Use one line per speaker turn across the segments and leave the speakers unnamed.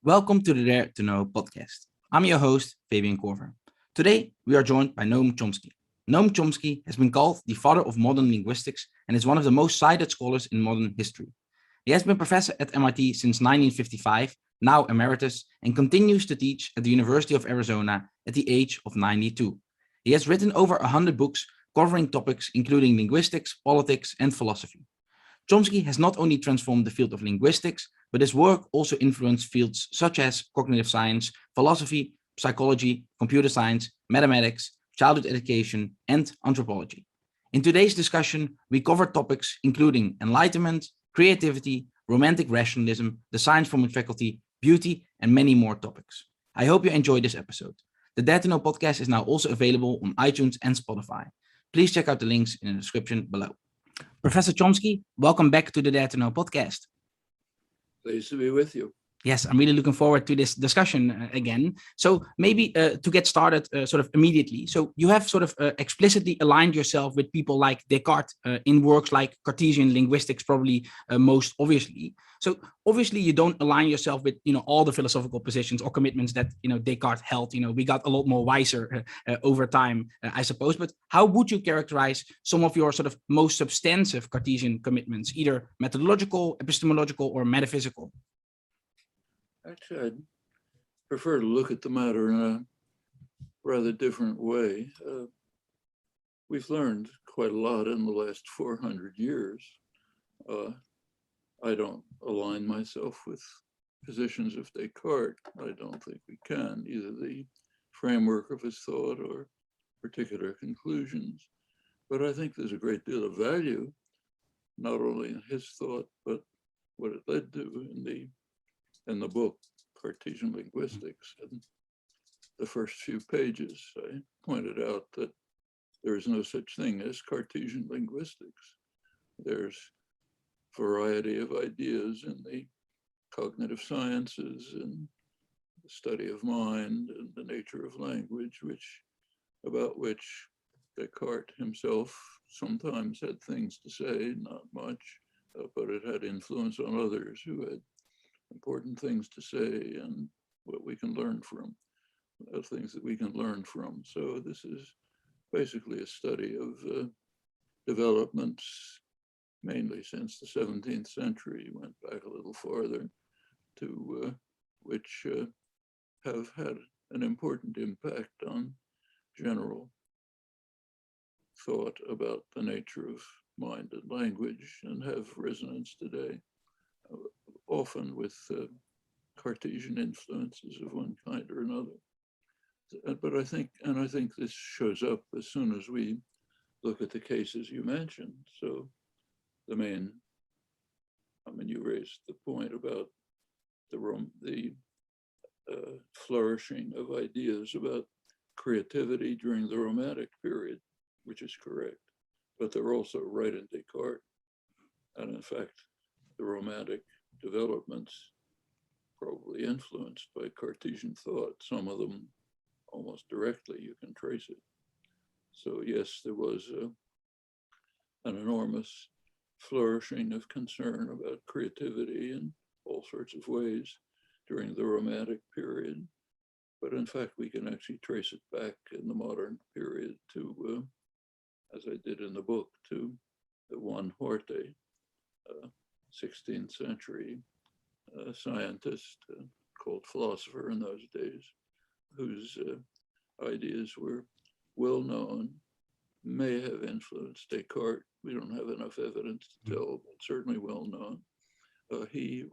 Welcome to the Dare to Know podcast. I'm your host, Fabian Korver. Today, we are joined by Noam Chomsky. Noam Chomsky has been called the father of modern linguistics and is one of the most cited scholars in modern history. He has been professor at MIT since 1955, now Emeritus, and continues to teach at the University of Arizona at the age of 92. He has written over 100 books covering topics including linguistics, politics, and philosophy. Chomsky has not only transformed the field of linguistics, but his work also influenced fields such as cognitive science, philosophy, psychology, computer science, mathematics, childhood education, and anthropology. In today's discussion, we cover topics including enlightenment, creativity, romantic rationalism, the science forming faculty, beauty, and many more topics. I hope you enjoyed this episode. The Dare to Know podcast is now also available on iTunes and Spotify. Please check out the links in the description below. Professor Chomsky, welcome back to the Dare to Know podcast.
Pleased to be with you.
Yes, I'm really looking forward to this discussion again. So maybe to get started sort of immediately. So you have sort of explicitly aligned yourself with people like Descartes in works like Cartesian linguistics, probably most obviously. So obviously you don't align yourself with, all the philosophical positions or commitments that, Descartes held. We got a lot more wiser over time, I suppose. But how would you characterize some of your sort of most substantive Cartesian commitments, either methodological, epistemological, or metaphysical?
Actually, I'd prefer to look at the matter in a rather different way. We've learned quite a lot in the last 400 years. I don't align myself with positions of Descartes. I don't think we can, either the framework of his thought or particular conclusions. But I think there's a great deal of value, not only in his thought, but what it led to in the book, Cartesian Linguistics. And the first few pages, I pointed out that there is no such thing as Cartesian linguistics. There's variety of ideas in the cognitive sciences and the study of mind and the nature of language, about which Descartes himself sometimes had things to say, not much, but it had influence on others who had important things to say and what we can learn from, things that we can learn from. So this is basically a study of developments, mainly since the 17th century, went back a little farther, to which have had an important impact on general thought about the nature of mind and language and have resonance today. Often with Cartesian influences of one kind or another. But I think this shows up as soon as we look at the cases you mentioned. So you raised the point about the flourishing of ideas about creativity during the Romantic period, which is correct, but they're also right in Descartes. And in fact, the Romantic developments probably influenced by Cartesian thought, some of them almost directly, you can trace it. So yes, there was an enormous flourishing of concern about creativity in all sorts of ways during the Romantic period. But in fact, we can actually trace it back in the modern period to, as I did in the book, to the Juan Horte, 16th century scientist, called philosopher in those days, whose ideas were well known, may have influenced Descartes. We don't have enough evidence to tell, but certainly well known. He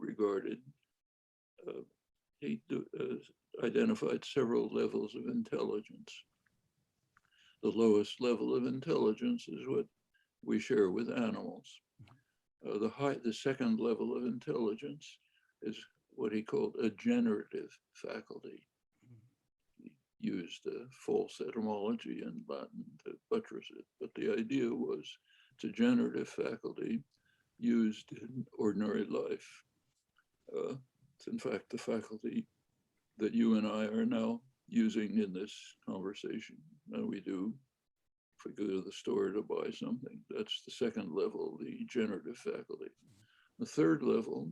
identified several levels of intelligence. The lowest level of intelligence is what we share with animals. The second level of intelligence is what he called a generative faculty. He used a false etymology in Latin to buttress it, but the idea was it's a generative faculty used in ordinary life. It's in fact the faculty that you and I are now using in this conversation. And we do, if we go to the store to buy something, that's the second level, the generative faculty. The third level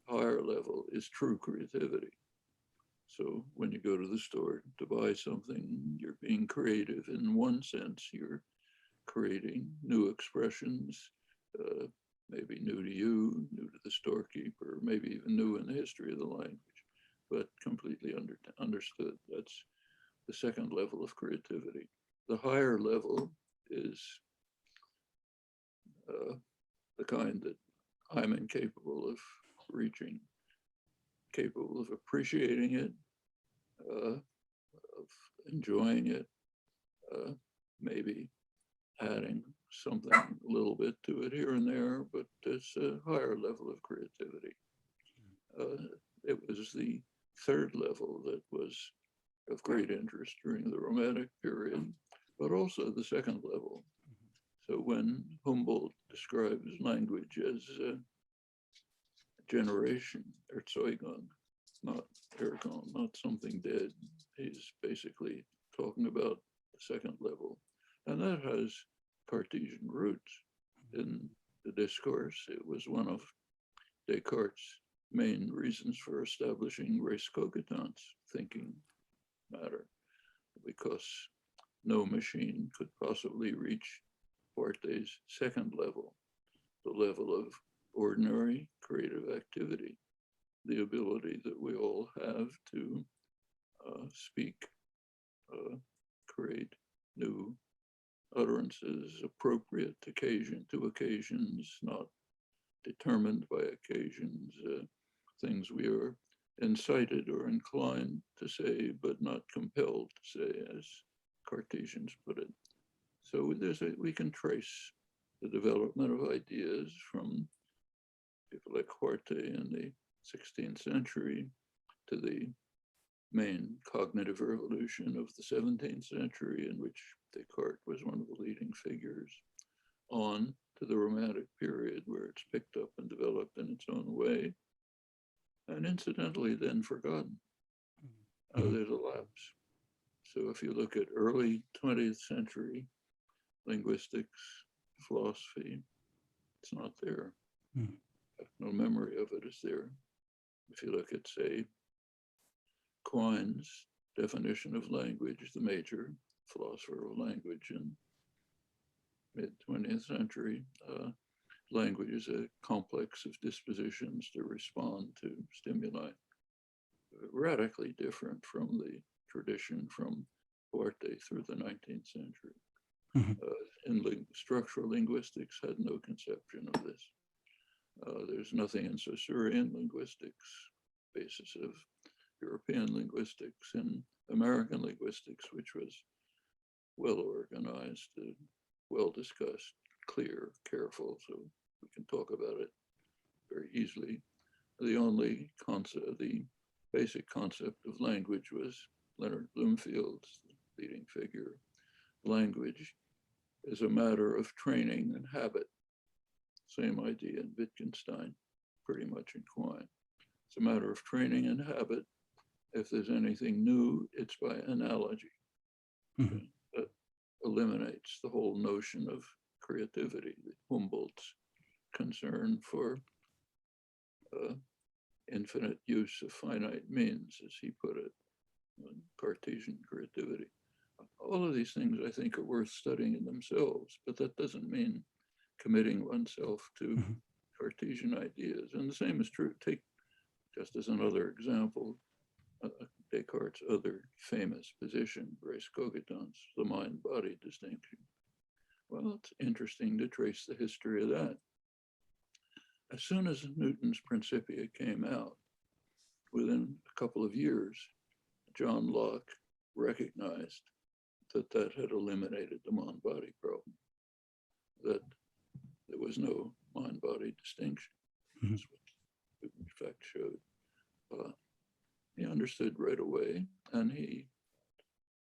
higher level is true creativity. So when you go to the store to buy something, you're being creative in one sense. You're creating new expressions, maybe new to you, new to the storekeeper, maybe even new in the history of the language, but completely understood. That's the second level of creativity. The higher level is the kind that I'm incapable of reaching, capable of appreciating it, of enjoying it, maybe adding something a little bit to it here and there, but it's a higher level of creativity. It was the third level that was of great interest during the Romantic period, but also the second level. So when Humboldt describes language as a generation, Erzeugung, not Ergon, not something dead, he's basically talking about the second level. And that has Cartesian roots in the discourse. It was one of Descartes' main reasons for establishing res cogitans, thinking matter, because no machine could possibly reach Duarte's second level, the level of ordinary creative activity, the ability that we all have to speak, create new utterances appropriate to occasions, not determined by occasions, things we are incited or inclined to say, but not compelled to say, as Cartesians put it. So we can trace the development of ideas from people like Duarte in the 16th century to the main cognitive revolution of the 17th century, in which Descartes was one of the leading figures, on to the Romantic period, where it's picked up and developed in its own way, and incidentally then forgotten. There's a lapse. So if you look at early 20th century linguistics, philosophy, it's not there. No memory of it is there. If you look at, say, Quine's definition of language, the major philosopher of language in mid-20th century, language is a complex of dispositions to respond to stimuli. Radically different from the tradition from Duarte through the 19th century. Structural linguistics had no conception of this. There's nothing in Saussurean linguistics, basis of European linguistics, and American linguistics, which was well organized, well discussed, clear, careful, so we can talk about it very easily. The only concept, the basic concept of language was Leonard Bloomfield's leading figure. Language is a matter of training and habit. Same idea in Wittgenstein, pretty much in Quine. It's a matter of training and habit. If there's anything new, it's by analogy. That eliminates the whole notion of creativity, Humboldt's concern for infinite use of finite means, as he put it, Cartesian creativity. All of these things, I think, are worth studying in themselves, but that doesn't mean committing oneself to Cartesian ideas. And the same is true. Take, just as another example, Descartes' other famous position, res cogitans, the mind-body distinction. Well, it's interesting to trace the history of that. As soon as Newton's Principia came out, within a couple of years, John Locke recognized that that had eliminated the mind-body problem, that there was no mind-body distinction. That's what Newton, in fact, showed. He understood right away, and he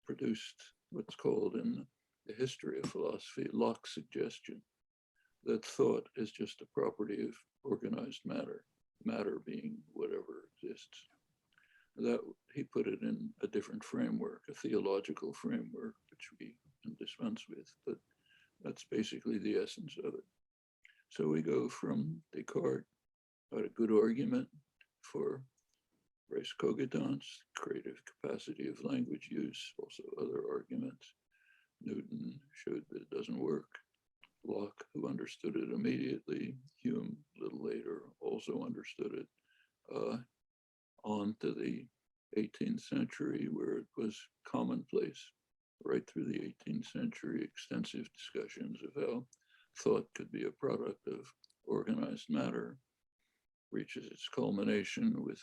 produced what's called in the history of philosophy, Locke's suggestion, that thought is just a property of organized matter, matter being whatever exists. That he put it in a different framework, a theological framework, which we can dispense with, but that's basically the essence of it. So we go from Descartes had a good argument for res cogitans, creative capacity of language use, also other arguments. Newton showed that it doesn't work. Locke, who understood it immediately, Hume, a little later, also understood it, on to the 18th century, where it was commonplace. Right through the 18th century, extensive discussions of how thought could be a product of organized matter, reaches its culmination with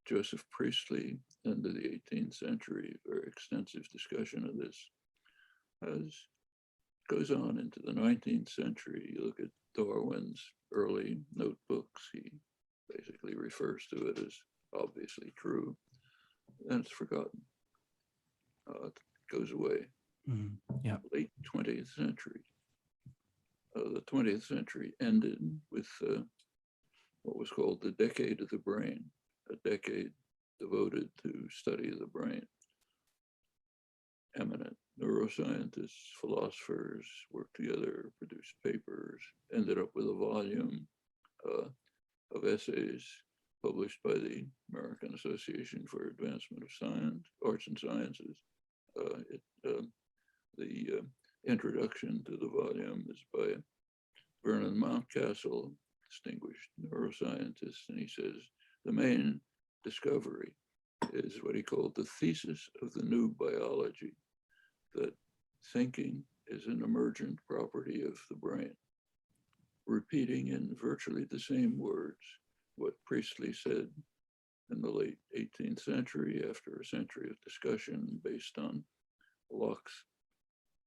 Joseph Priestley, end of the 18th century, very extensive discussion of this. As goes on into the 19th century, you look at Darwin's early notebooks, he basically refers to it as obviously true, and it's forgotten. It goes away.
Yeah.
Late 20th century. The 20th century ended with what was called the decade of the brain, a decade devoted to study of the brain. Eminent neuroscientists, philosophers worked together, produced papers, ended up with a volume of essays published by the American Association for Advancement of Science, Arts and Sciences. The introduction to the volume is by Vernon Mountcastle, distinguished neuroscientist, and he says the main discovery is what he called the thesis of the new biology, that thinking is an emergent property of the brain, repeating in virtually the same words what Priestley said in the late 18th century after a century of discussion based on Locke's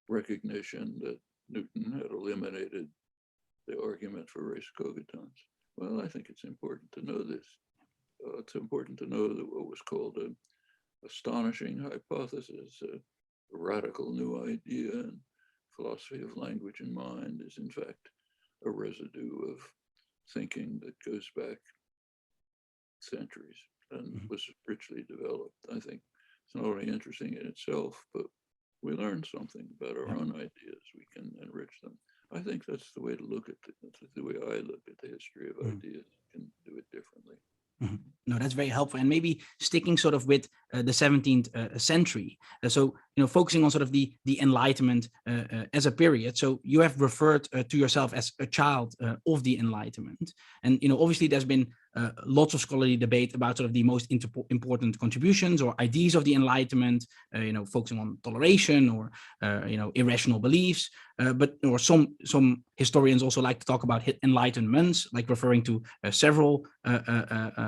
recognition that Newton had eliminated the argument for res cogitans. Well, I think it's important to know this. It's important to know that what was called an astonishing hypothesis, a radical new idea in philosophy of language and mind, is in fact a residue of thinking that goes back centuries and was richly developed. I think it's not only interesting in itself, but we learn something about our own ideas. We can enrich them. I think that's the way to look at it. That's the way I look at the history of ideas. You can do it differently.
No, that's very helpful. And maybe sticking sort of with the 17th century. So, focusing on sort of the Enlightenment as a period. So you have referred to yourself as a child of the Enlightenment. And, obviously there's been lots of scholarly debate about sort of the most important contributions or ideas of the Enlightenment, focusing on toleration or, irrational beliefs. Or some historians also like to talk about enlightenments, like referring to several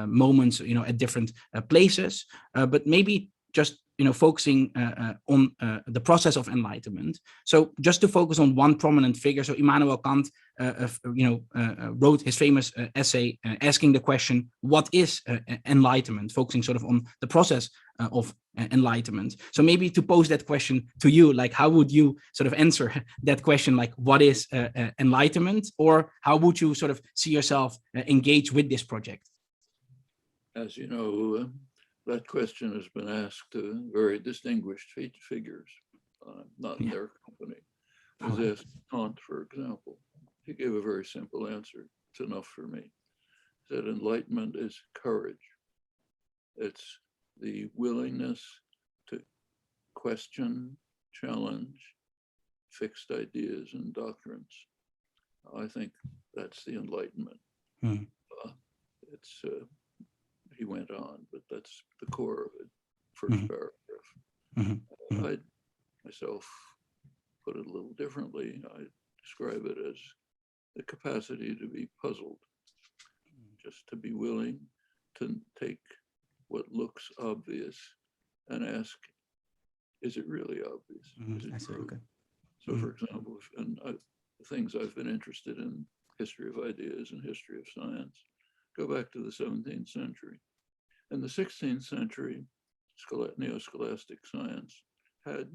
moments, at different places. But maybe just focusing on the process of enlightenment. So just to focus on one prominent figure, so Immanuel Kant, wrote his famous essay asking the question, what is enlightenment? Focusing sort of on the process of enlightenment. So maybe to pose that question to you, like how would you sort of answer that question, like what is enlightenment, or how would you sort of see yourself engage with this project?
As you know, that question has been asked to very distinguished figures, not in their company. It was asked Kant, for example. He gave a very simple answer. It's enough for me. He said enlightenment is courage. It's the willingness to question, challenge fixed ideas and doctrines. I think that's the Enlightenment. He went on, but that's the core of it, first paragraph. I myself put it a little differently. I describe it as the capacity to be puzzled, just to be willing to take what looks obvious and ask, is it really obvious? Is it true? Okay. So for example, the things I've been interested in, history of ideas and history of science, go back to the 17th century. In the 16th century, neo-scholastic science had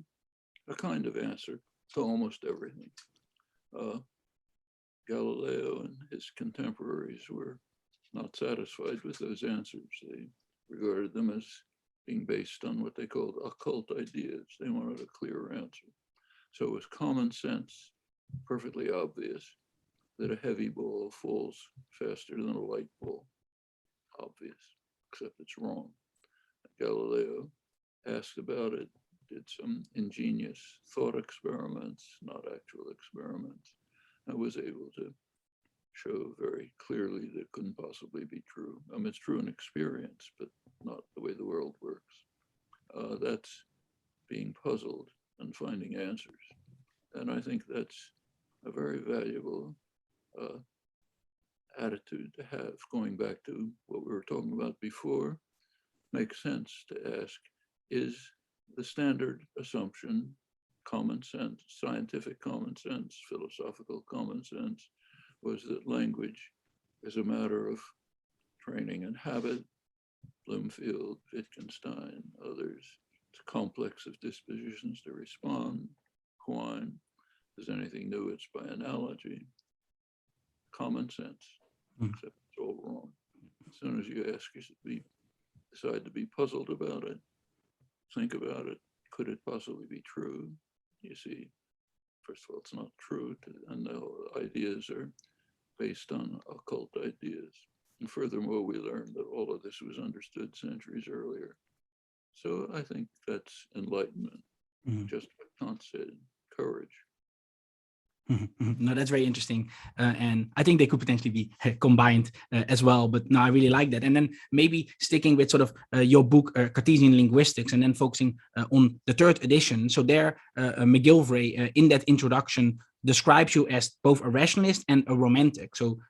a kind of answer to almost everything. Galileo and his contemporaries were not satisfied with those answers. They regarded them as being based on what they called occult ideas. They wanted a clearer answer. So it was common sense, perfectly obvious, that a heavy ball falls faster than a light ball. Obvious, except it's wrong. Galileo asked about it, did some ingenious thought experiments, not actual experiments, and was able to show very clearly that it couldn't possibly be true. I mean, it's true in experience, but not the way the world works. That's being puzzled and finding answers. And I think that's a very valuable attitude to have. Going back to what we were talking about before, makes sense to ask, is the standard assumption common sense, scientific common sense, philosophical common sense, was that language is a matter of training and habit. Bloomfield, Wittgenstein, others. It's a complex of dispositions to respond. Quine, if there's anything new, it's by analogy. Common sense, except it's all wrong. As soon as you decide to be puzzled about it, think about it, could it possibly be true? You see, first of all, it's not true, and the ideas are based on occult ideas. And furthermore, we learned that all of this was understood centuries earlier. So I think that's enlightenment, just what Kant said, courage.
No, that's very interesting. And I think they could potentially be combined as well. But no, I really like that. And then maybe sticking with sort of your book, Cartesian Linguistics, and then focusing on the third edition. So there, McGilvray, in that introduction, describes you as both a rationalist and a romantic. So,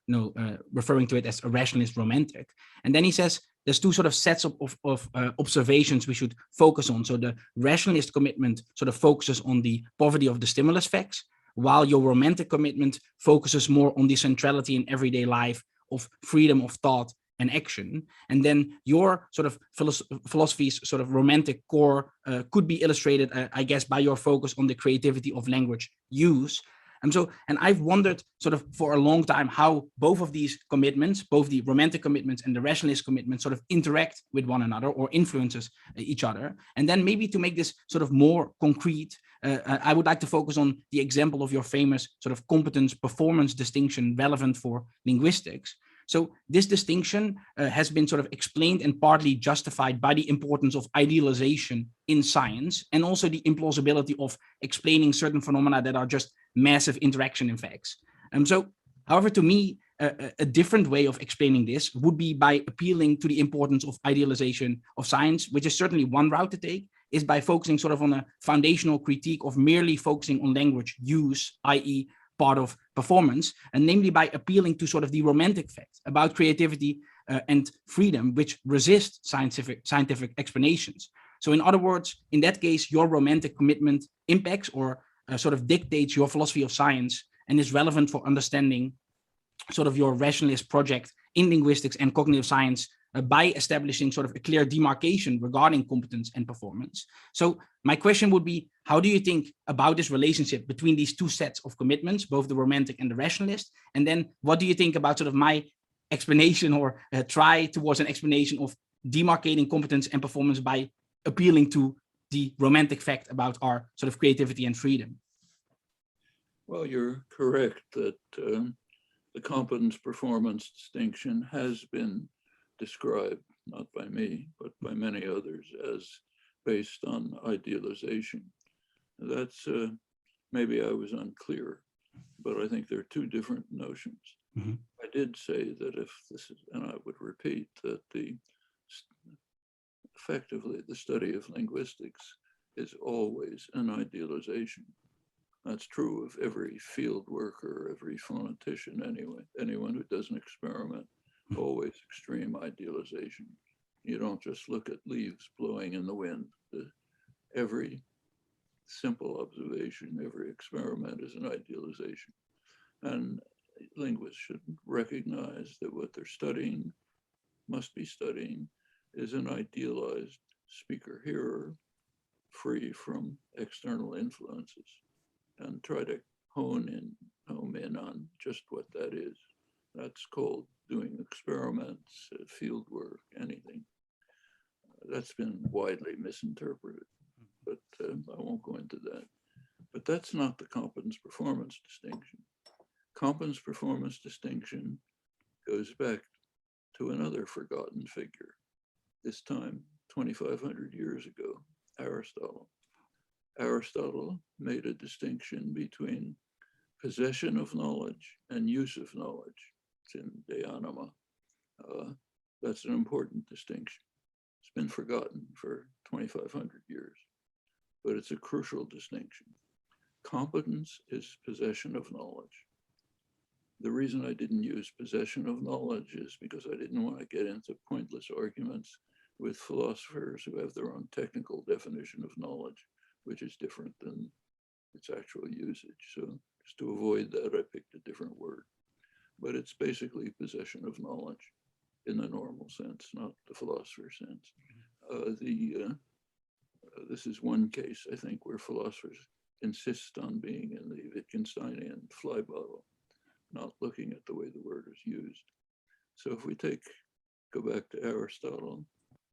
referring to it as a rationalist romantic. And then he says, there's two sort of sets of observations we should focus on. So the rationalist commitment sort of focuses on the poverty of the stimulus facts, while your romantic commitment focuses more on the centrality in everyday life of freedom of thought and action. And then your sort of philosophy's sort of romantic core could be illustrated, I guess, by your focus on the creativity of language use. And I've wondered sort of for a long time how both of these commitments, both the romantic commitments and the rationalist commitments, sort of interact with one another or influences each other. And then maybe to make this sort of more concrete, I would like to focus on the example of your famous sort of competence performance distinction relevant for linguistics. So this distinction has been sort of explained and partly justified by the importance of idealization in science, and also the implausibility of explaining certain phenomena that are just massive interaction effects. However, to me, a different way of explaining this would be by appealing to the importance of idealization of science, which is certainly one route to take, is by focusing sort of on a foundational critique of merely focusing on language use, i.e. part of performance, and namely by appealing to sort of the romantic facts about creativity and freedom, which resist scientific explanations. So in other words, in that case, your romantic commitment impacts or sort of dictates your philosophy of science and is relevant for understanding sort of your rationalist project in linguistics and cognitive science by establishing sort of a clear demarcation regarding competence and performance. So my question would be, how do you think about this relationship between these two sets of commitments, both the romantic and the rationalist? And then what do you think about sort of my explanation or try towards an explanation of demarcating competence and performance by appealing to the romantic fact about our sort of creativity and freedom?
Well, you're correct that the competence performance distinction has been described, not by me, but by many others, as based on idealization. That's, maybe I was unclear, but I think there are two different notions. I did say that if this is, and I would repeat, that effectively the study of linguistics is always an idealization. That's true of every field worker, every phonetician, anyway, anyone who does an experiment. Always extreme idealization. You don't just look at leaves blowing in the wind. Every simple observation, every experiment is an idealization. And linguists should recognize that what they're studying, must be studying, is an idealized speaker-hearer, free from external influences, and try to home in on just what that is. That's called doing experiments, field work, anything. That's been widely misinterpreted, but I won't go into that. But that's not the competence performance distinction. Competence performance distinction goes back to another forgotten figure, this time 2,500 years ago, Aristotle. Aristotle made a distinction between possession of knowledge and use of knowledge. It's in De Anima. That's an important distinction. It's been forgotten for 2,500 years, but it's a crucial distinction. Competence is possession of knowledge. The reason I didn't use possession of knowledge is because I didn't want to get into pointless arguments with philosophers who have their own technical definition of knowledge, which is different than its actual usage. So just to avoid that, I picked a different word. But it's basically possession of knowledge in the normal sense, not the philosopher's sense. This is one case, I think, where philosophers insist on being in the Wittgensteinian fly bottle, not looking at the way the word is used. So if we go back to Aristotle,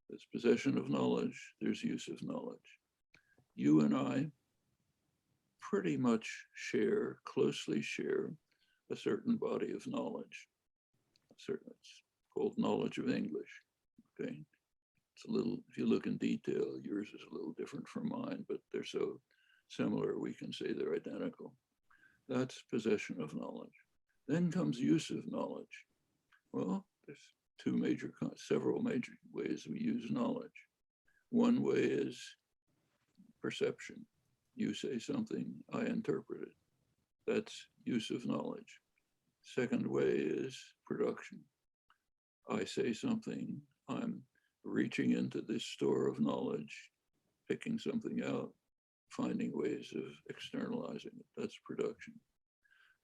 there's possession of knowledge, there's use of knowledge. You and I pretty much closely share a certain body of knowledge. It's called knowledge of English, okay? It's a little, if you look in detail, yours is a little different from mine, but they're so similar, we can say they're identical. That's possession of knowledge. Then comes use of knowledge. Well, there's several major ways we use knowledge. One way is perception. You say something, I interpret it. That's use of knowledge. Second way is production. I say something, I'm reaching into this store of knowledge, picking something out, finding ways of externalizing it. That's production.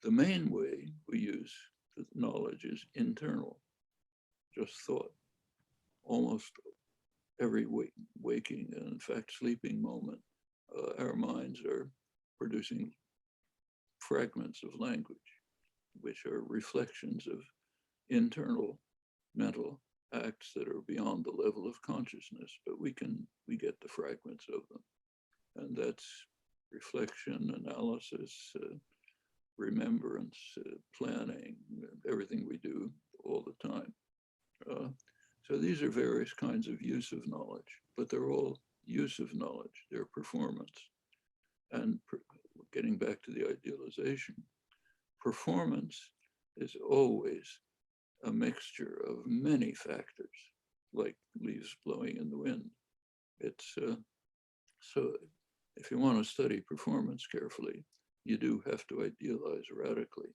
The main way we use the knowledge is internal, just thought. Almost every waking and in fact sleeping moment, our minds are producing fragments of language, which are reflections of internal mental acts that are beyond the level of consciousness, but we get the fragments of them. And that's reflection, analysis, remembrance, planning, everything we do all the time. So these are various kinds of use of knowledge, but they're all use of knowledge, they're performance. And getting back to the idealization, performance is always a mixture of many factors, like leaves blowing in the wind. It's so if you want to study performance carefully, you do have to idealize radically.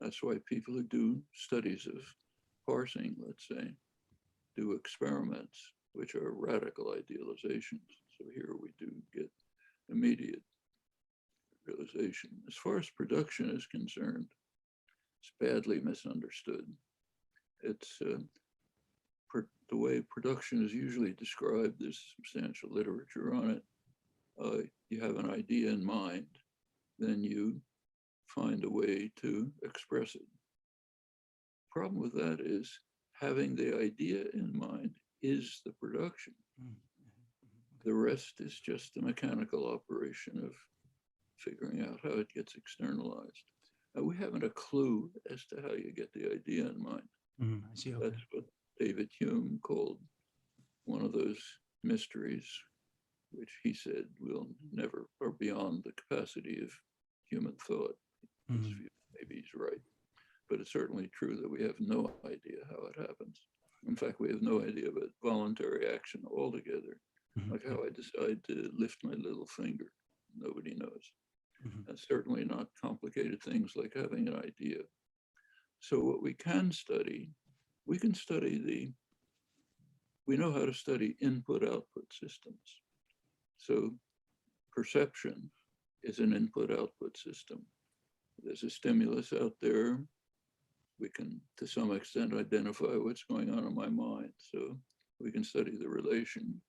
That's why people who do studies of parsing, let's say, do experiments, which are radical idealizations. So here we do get immediate realization. As far as production is concerned, it's badly misunderstood. It's the way production is usually described, there's substantial literature on it. You have an idea in mind, then you find a way to express it. Problem with that is having the idea in mind is the production. The rest is just a mechanical operation of figuring out how it gets externalized. We haven't a clue as to how you get the idea in mind.
I see. Okay.
That's what David Hume called one of those mysteries, which he said will never, or beyond the capacity of human thought. Maybe he's right, but it's certainly true that we have no idea how it happens. In fact, we have no idea about voluntary action altogether, like how I decide to lift my little finger. Nobody knows. And certainly not complicated things like having an idea. So what we can study, we know how to study input-output systems. So perception is an input-output system. There's a stimulus out there. We can, to some extent, identify what's going on in my mind. So we can study the relation.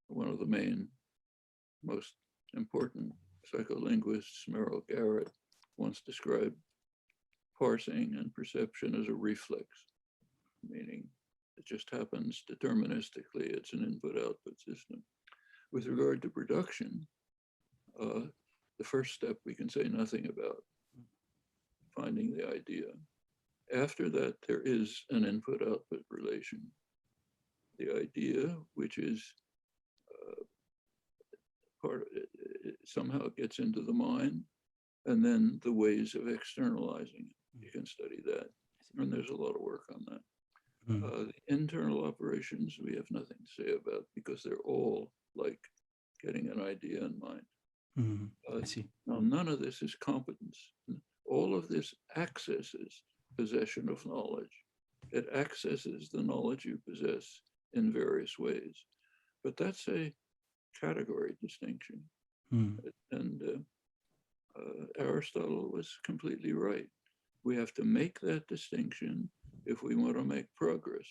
One of the main, most important psycholinguists, Merrill Garrett, once described parsing and perception as a reflex, meaning it just happens deterministically. It's an input-output system. With regard to production, the first step we can say nothing about. finding the idea. After that, there is an input-output relation. The idea, which is part of it somehow gets into the mind, and then the ways of externalizing it. You can study that, and there's a lot of work on that. The internal operations we have nothing to say about because they're all like getting an idea in mind.
I see.
Now, none of this is competence. All of this accesses possession of knowledge. It accesses the knowledge you possess in various ways. But that's a category distinction. And Aristotle was completely right. We have to make that distinction if we want to make progress.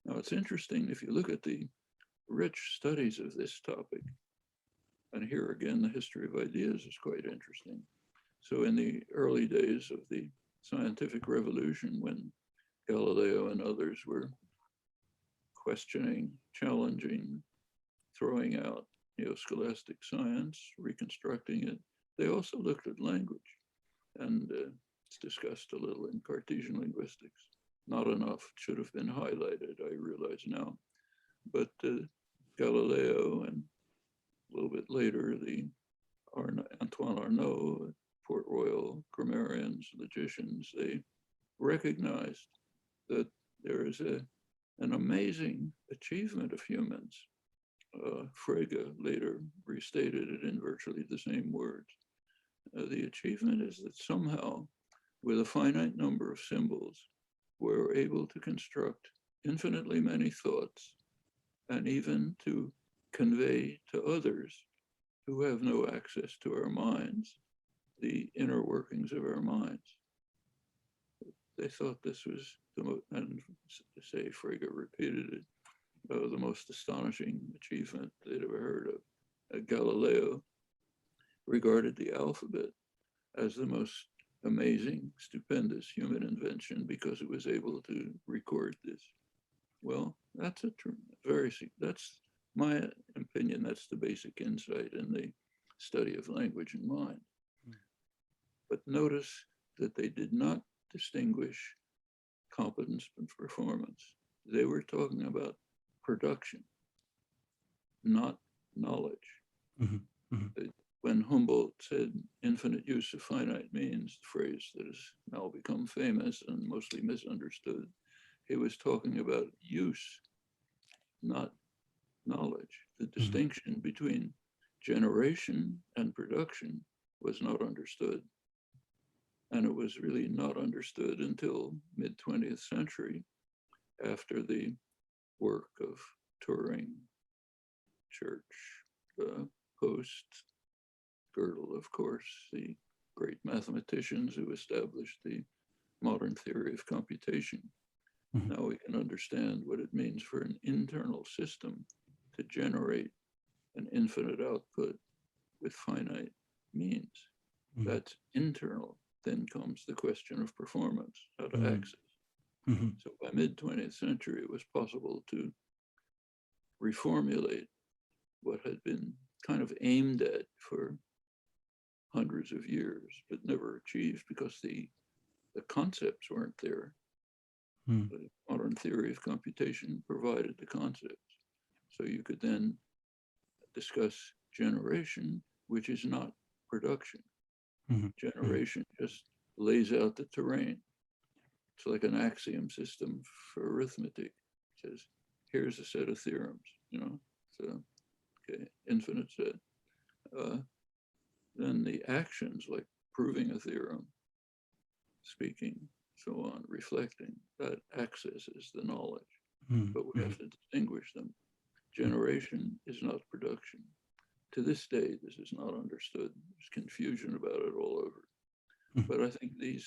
Now, it's interesting if you look at the rich studies of this topic, and here again, the history of ideas is quite interesting. So in the early days of the scientific revolution, when Galileo and others were questioning, challenging, throwing out neo-scholastic science, reconstructing it, they also looked at language. And it's discussed a little in Cartesian linguistics. Not enough, should have been highlighted, I realize now. But Galileo and a little bit later, the Antoine Arnaud, Port Royal grammarians, logicians, they recognized that there is an amazing achievement of humans. Frege later restated it in virtually the same words. The achievement is that somehow, with a finite number of symbols, we're able to construct infinitely many thoughts and even to convey to others who have no access to our minds the inner workings of our minds. They thought this was the most, and to say Frege repeated it, the most astonishing achievement they'd ever heard of. Galileo regarded the alphabet as the most amazing, stupendous human invention because it was able to record this. Well, that's that's my opinion, that's the basic insight in the study of language and mind. But notice that they did not distinguish competence and performance. They were talking about production, not knowledge. When Humboldt said infinite use of finite means, the phrase that has now become famous and mostly misunderstood, he was talking about use, not knowledge. The distinction between generation and production was not understood. And it was really not understood until mid-20th century, after the work of Turing, Church, Post, Gödel, of course, the great mathematicians who established the modern theory of computation. Now we can understand what it means for an internal system to generate an infinite output with finite means. That's internal. Then comes the question of performance, how to access. So by mid-20th century, it was possible to reformulate what had been kind of aimed at for hundreds of years, but never achieved because the concepts weren't there. The modern theory of computation provided the concepts. So you could then discuss generation, which is not production. Generation just lays out the terrain. It's like an axiom system for arithmetic. It says, here's a set of theorems, so, okay, infinite set. Then the actions like proving a theorem, speaking, so on, reflecting, that accesses the knowledge. But we have to distinguish them. Generation is not production. To this day, this is not understood. There's confusion about it all over. But I think these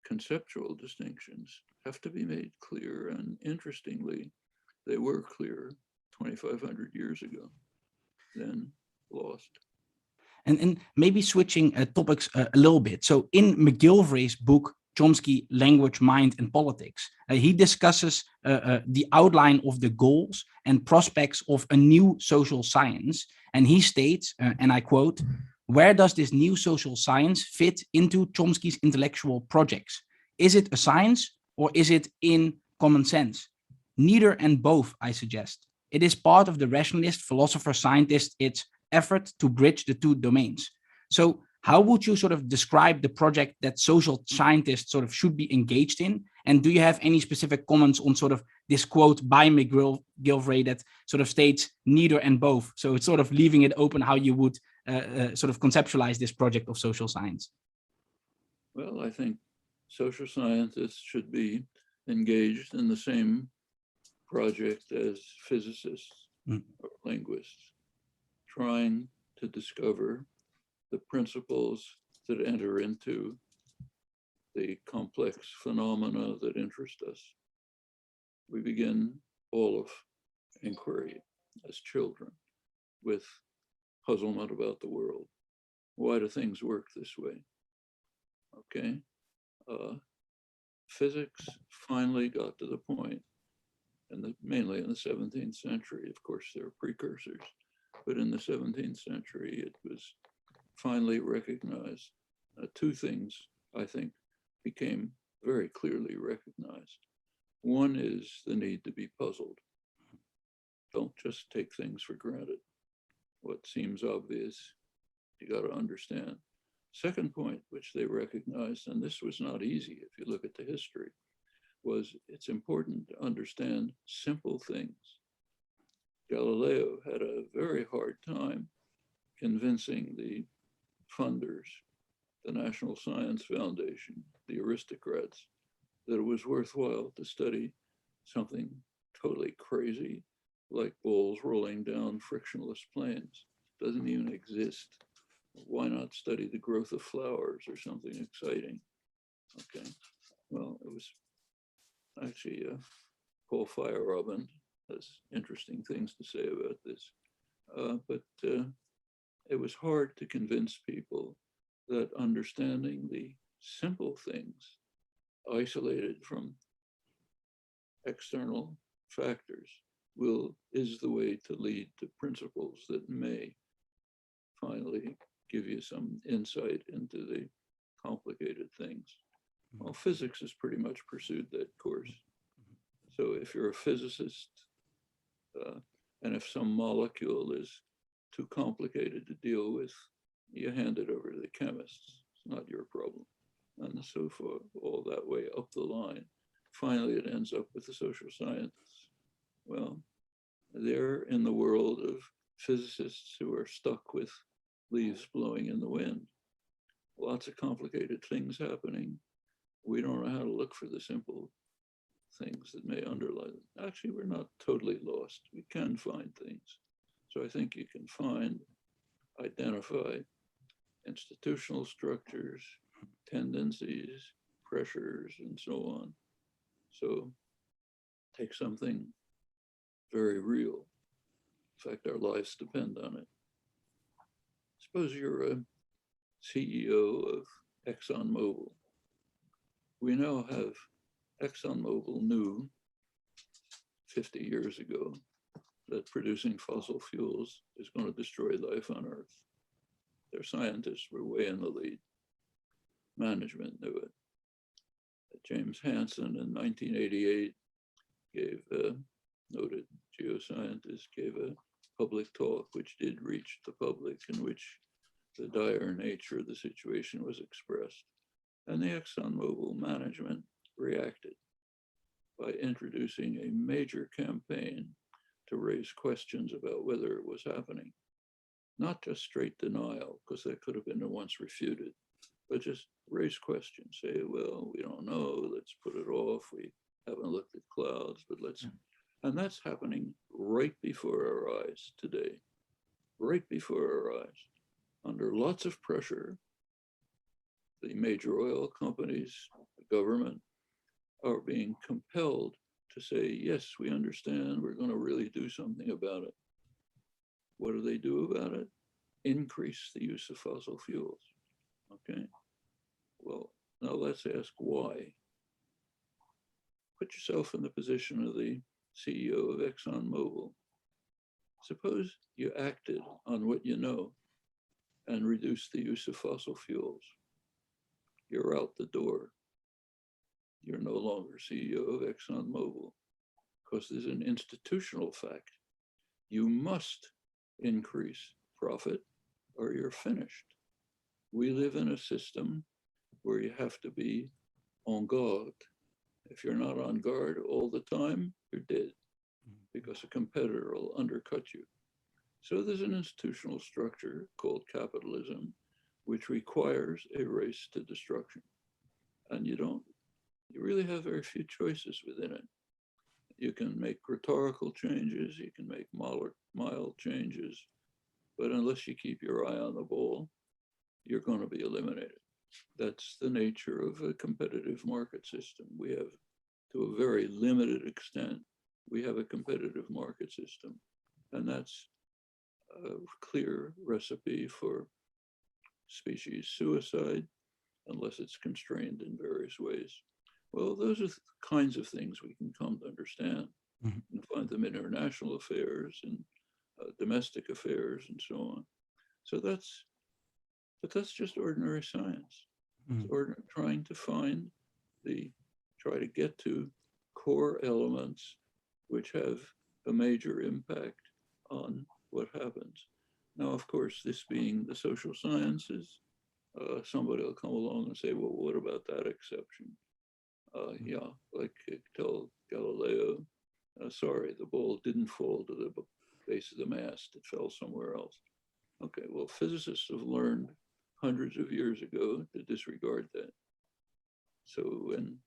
conceptual distinctions have to be made clear. And interestingly, they were clear 2,500 years ago, then lost.
And maybe switching topics a little bit. So in McGilvray's book, Chomsky, Language, Mind, and Politics, he discusses the outline of the goals and prospects of a new social science. And he states, and I quote, Where does this new social science fit into Chomsky's intellectual projects? Is it a science or is it in common sense? Neither and both, I suggest. It is part of the rationalist, philosopher, scientist, its effort to bridge the two domains. So how would you sort of describe the project that social scientists sort of should be engaged in? And do you have any specific comments on sort of this quote by McGillivray that sort of states neither and both? So it's sort of leaving it open how you would sort of conceptualize this project of social science.
Well, I think social scientists should be engaged in the same project as physicists or linguists, trying to discover the principles that enter into the complex phenomena that interest us. We begin all of inquiry as children with puzzlement about the world. Why do things work this way? Okay. Physics finally got to the point, and mainly in the 17th century, of course, there are precursors, but in the 17th century, it was finally recognized. Two things, I think, became very clearly recognized. One is the need to be puzzled. Don't just take things for granted. What seems obvious, you got to understand. Second point, which they recognized, and this was not easy if you look at the history, was it's important to understand simple things. Galileo had a very hard time convincing the funders, the National Science Foundation, the aristocrats, that it was worthwhile to study something totally crazy like balls rolling down frictionless planes. It doesn't even exist. Why not study the growth of flowers or something exciting? Okay, well, it was actually Paul Feyerabend has interesting things to say about this. But it was hard to convince people that understanding the simple things isolated from external factors is the way to lead to principles that may finally give you some insight into the complicated things. Well, physics has pretty much pursued that course. So if you're a physicist, and if some molecule is too complicated to deal with, you hand it over to the chemists. It's not your problem. And so forth, all that way up the line. Finally, it ends up with the social scientists. Well, they're in the world of physicists who are stuck with leaves blowing in the wind. Lots of complicated things happening. We don't know how to look for the simple things that may underlie them. Actually, we're not totally lost. We can find things. So I think you can identify institutional structures, tendencies, pressures, and so on. So take something very real. In fact, our lives depend on it. Suppose you're a CEO of ExxonMobil. We now have ExxonMobil knew 50 years ago that producing fossil fuels is going to destroy life on Earth. Their scientists were way in the lead. Management knew it. James Hansen in 1988 gave a noted geoscientist, gave a public talk which did reach the public, in which the dire nature of the situation was expressed. And the ExxonMobil management reacted by introducing a major campaign to raise questions about whether it was happening. Not just straight denial, because that could have been once refuted, but just raise questions, say, well, we don't know, let's put it off, we haven't looked at clouds, but let's, and that's happening right before our eyes today, right before our eyes, under lots of pressure. The major oil companies, the government, are being compelled to say, yes, we understand, we're going to really do something about it. What do they do about it? Increase the use of fossil fuels. Okay. Well, now let's ask why. Put yourself in the position of the CEO of ExxonMobil. Suppose you acted on what you know and reduce the use of fossil fuels. You're out the door. You're no longer CEO of ExxonMobil, because there's an institutional fact. You must increase profit or you're finished. We live in a system where you have to be en garde. If you're not on guard all the time, you're dead, because a competitor will undercut you. So there's an institutional structure called capitalism, which requires a race to destruction. And you really have very few choices within it. You can make rhetorical changes, you can make mild changes, but unless you keep your eye on the ball, you're going to be eliminated. That's the nature of a competitive market system. We have, to a very limited extent, we have a competitive market system, and that's a clear recipe for species suicide, unless it's constrained in various ways. Well, those are the kinds of things we can come to understand and find them in international affairs and domestic affairs and so on. So but that's just ordinary science. It's trying to try to get to core elements which have a major impact on what happens. Now, of course, this being the social sciences, somebody will come along and say, well, what about that exception? Yeah, like tell Galileo, sorry, the ball didn't fall to the base of the mast, it fell somewhere else. Okay, well, physicists have learned hundreds of years ago to disregard that. So when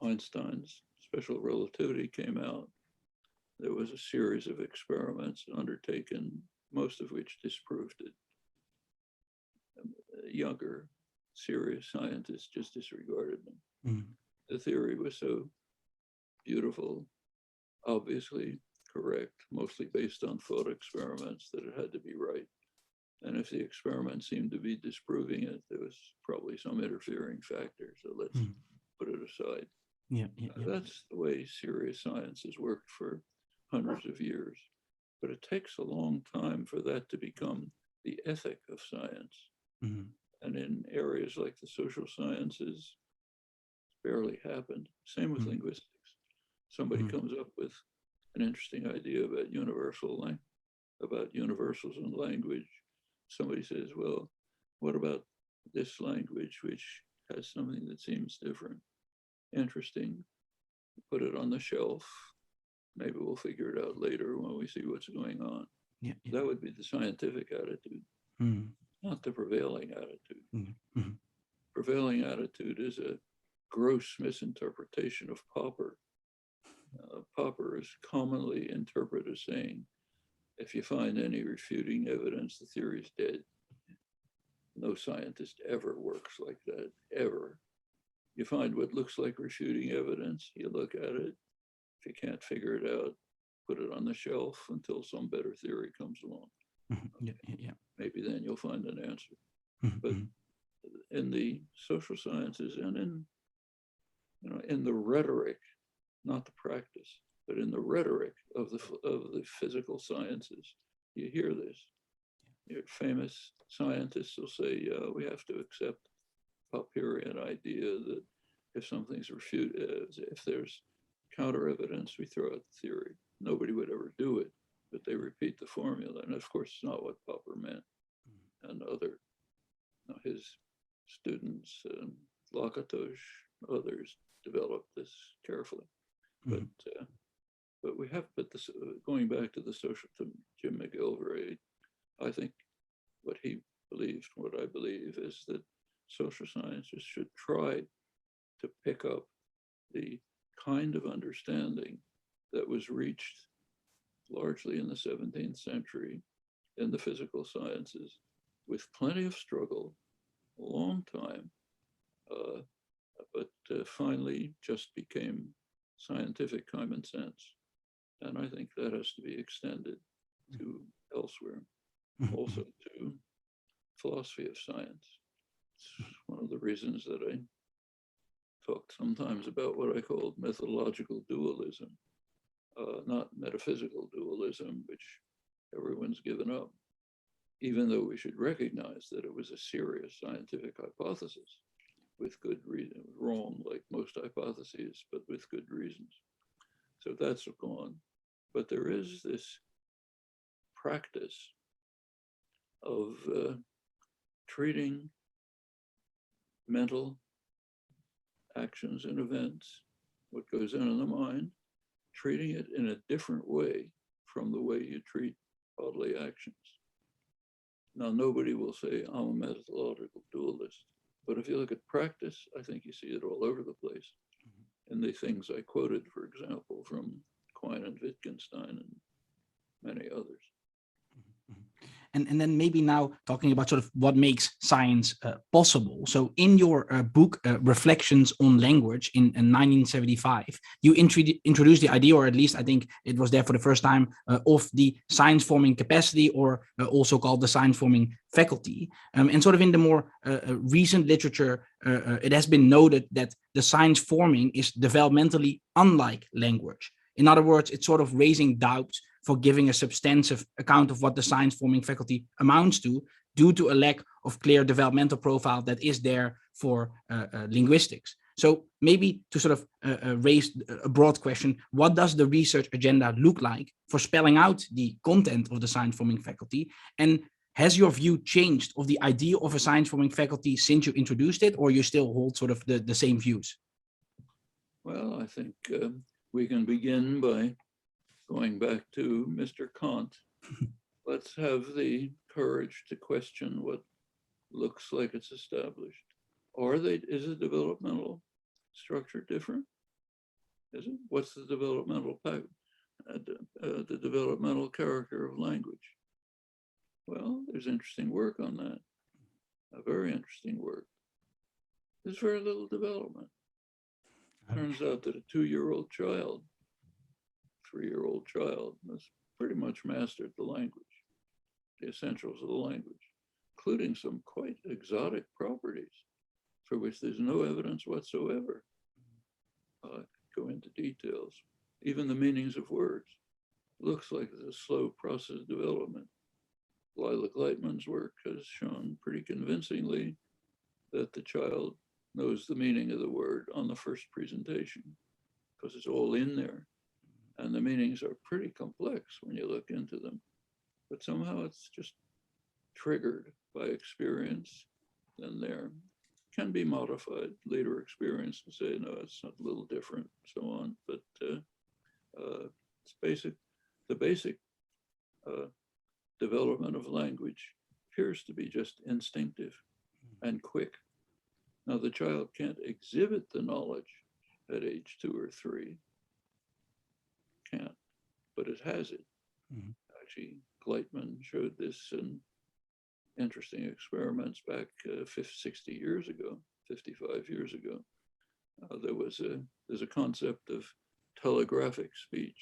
Einstein's special relativity came out, there was a series of experiments undertaken, most of which disproved it. Younger, serious scientists just disregarded them. The theory was so beautiful, obviously correct, mostly based on thought experiments, that it had to be right. And if the experiment seemed to be disproving it, there was probably some interfering factor. So let's put it aside. That's the way serious science has worked for hundreds of years. But it takes a long time for that to become the ethic of science. And in areas like the social sciences, it's barely happened. Same with linguistics. Somebody comes up with an interesting idea about universals in language. Somebody says, well, what about this language, which has something that seems different? Interesting. Put it on the shelf. Maybe we'll figure it out later when we see what's going on. That would be the scientific attitude, not the prevailing attitude. Prevailing attitude is a gross misinterpretation of Popper. Popper is commonly interpreted as saying, if you find any refuting evidence, the theory is dead. No scientist ever works like that, ever. You find what looks like refuting evidence, you look at it. If you can't figure it out, put it on the shelf until some better theory comes along. Maybe then you'll find an answer. But in the social sciences and in the rhetoric, not the practice, but in the rhetoric of the physical sciences, you hear this. Your famous scientists will say, we have to accept Popperian idea that if something's refuted, if there's counter evidence, we throw out the theory. Nobody would ever do it, but they repeat the formula. And of course, it's not what Popper meant. And his students, Lakatos, others developed this carefully. But we have put this, going back to the social, to Jim McGilvray, I think what he believed, what I believe, is that social sciences should try to pick up the kind of understanding that was reached largely in the 17th century in the physical sciences, with plenty of struggle, a long time, but finally just became scientific common sense. And I think that has to be extended to elsewhere, also to philosophy of science. It's one of the reasons that I talk sometimes about what I call methodological dualism, not metaphysical dualism, which everyone's given up, even though we should recognize that it was a serious scientific hypothesis with good reason, wrong like most hypotheses, but with good reasons. So that's gone. But there is this practice of treating mental actions and events, what goes on in the mind, treating it in a different way from the way you treat bodily actions. Now, nobody will say, I'm a methodological dualist. But if you look at practice, I think you see it all over the place. And the things I quoted, for example, from Quine and Wittgenstein and many others.
And then maybe now talking about sort of what makes science possible. So in your book, Reflections on Language in 1975, you introduced the idea, or at least I think it was there for the first time, of the science forming capacity, or also called the science forming faculty. And sort of in the more recent literature, it has been noted that the science forming is developmentally unlike language. In other words, it's sort of raising doubts for giving a substantive account of what the science forming faculty amounts to, due to a lack of clear developmental profile that is there for linguistics. So maybe to sort of raise a broad question, what does the research agenda look like for spelling out the content of the science forming faculty? And has your view changed of the idea of a science forming faculty since you introduced it, or you still hold sort of the same views?
Well, I think we can begin by going back to Mr. Kant. Let's have the courage to question what looks like it's established. Is the developmental structure different? Is it? What's the developmental the developmental character of language? Well, there's interesting work on that. A very interesting work. There's very little development. Turns out that a 2-year-old child, 3-year-old child has pretty much mastered the language, the essentials of the language, including some quite exotic properties for which there's no evidence whatsoever. Go into details. Even the meanings of words. Looks like it's a slow process of development. Lila Gleitman's work has shown pretty convincingly that the child knows the meaning of the word on the first presentation, because it's all in there. And the meanings are pretty complex when you look into them. But somehow it's just triggered by experience, and there can be modified later experience and say, no, it's not a little different, so on. But it's basic. The basic development of language appears to be just instinctive and quick. Now, the child can't exhibit the knowledge at age 2 or 3. Can't, but it has it. Mm-hmm. Actually, Gleitman showed this in interesting experiments back 60 years ago, 55 years ago. There's a concept of telegraphic speech.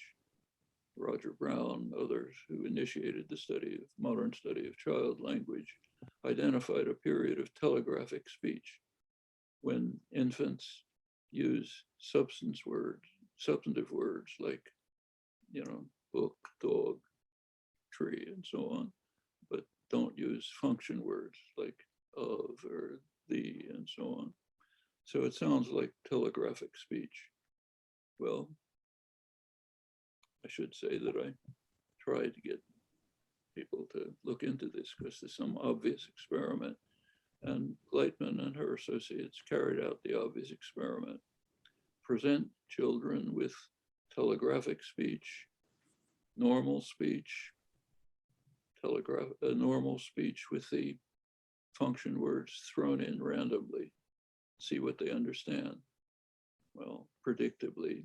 Roger Brown, others who initiated the modern study of child language, identified a period of telegraphic speech when infants use substantive words like, book, dog, tree, and so on, but don't use function words like of or the and so on. So it sounds like telegraphic speech. Well, I should say that I tried to get people to look into this because there's some obvious experiment, and Gleitman and her associates carried out the obvious experiment. Present children with telegraphic speech, normal speech, normal speech with the function words thrown in randomly, see what they understand. Well, predictably,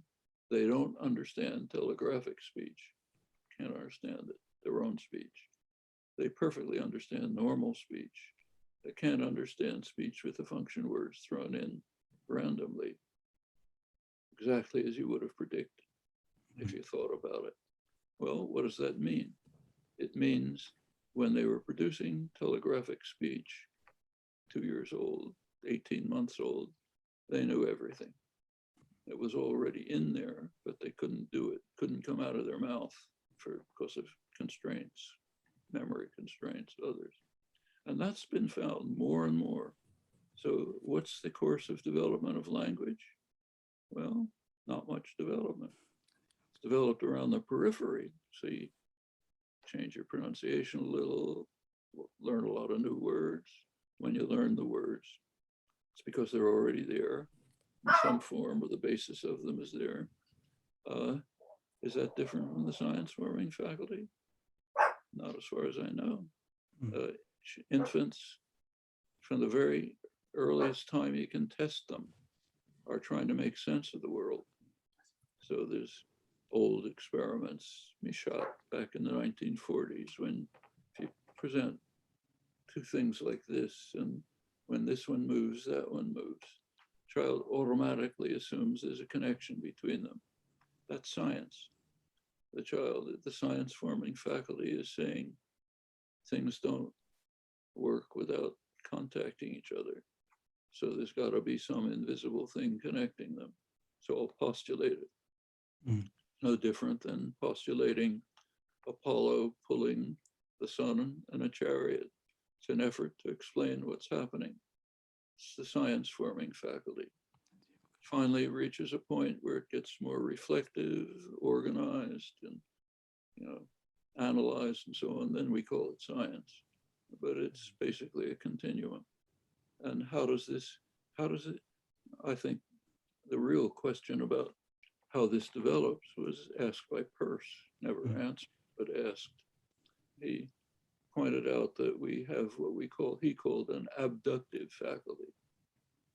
they don't understand telegraphic speech, can't understand it, their own speech. They perfectly understand normal speech. They can't understand speech with the function words thrown in randomly, exactly as you would have predicted if you thought about it. Well, what does that mean? It means when they were producing telegraphic speech, 2 years old, 18 months old, they knew everything. It was already in there, but they couldn't do it, couldn't come out of their mouth because of constraints, memory constraints, others. And that's been found more and more. So what's the course of development of language? Well, not much development. It's developed around the periphery. So you change your pronunciation a little, learn a lot of new words. When you learn the words, it's because they're already there in some form, or the basis of them is there. Is that different from the science forming faculty? Not as far as I know. Infants, from the very earliest time you can test them, are trying to make sense of the world. So there's old experiments, Michat, back in the 1940s, when if you present two things like this, and when this one moves, that one moves, child automatically assumes there's a connection between them. That's science. The science forming faculty is saying things don't work without contacting each other. So there's got to be some invisible thing connecting them. So I'll postulate it. No different than postulating Apollo pulling the sun in a chariot. It's an effort to explain what's happening. It's the science forming faculty. Finally, it reaches a point where it gets more reflective, organized, and analyzed and so on. Then we call it science. But it's basically a continuum. And how does it, I think the real question about how this develops was asked by Peirce, never answered, but asked. He pointed out that we have what he called an abductive faculty,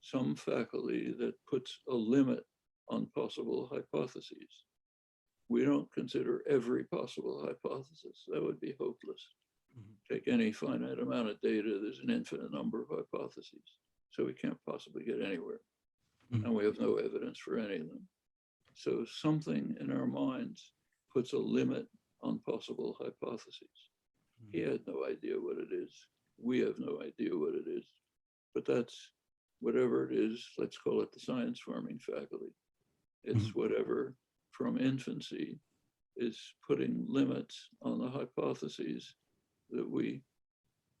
some faculty that puts a limit on possible hypotheses. We don't consider every possible hypothesis. That would be hopeless. Take any finite amount of data, there's an infinite number of hypotheses. So we can't possibly get anywhere. And we have no evidence for any of them. So something in our minds puts a limit on possible hypotheses. He had no idea what it is. We have no idea what it is. But that's whatever it is, let's call it the science forming faculty. It's whatever from infancy is putting limits on the hypotheses that we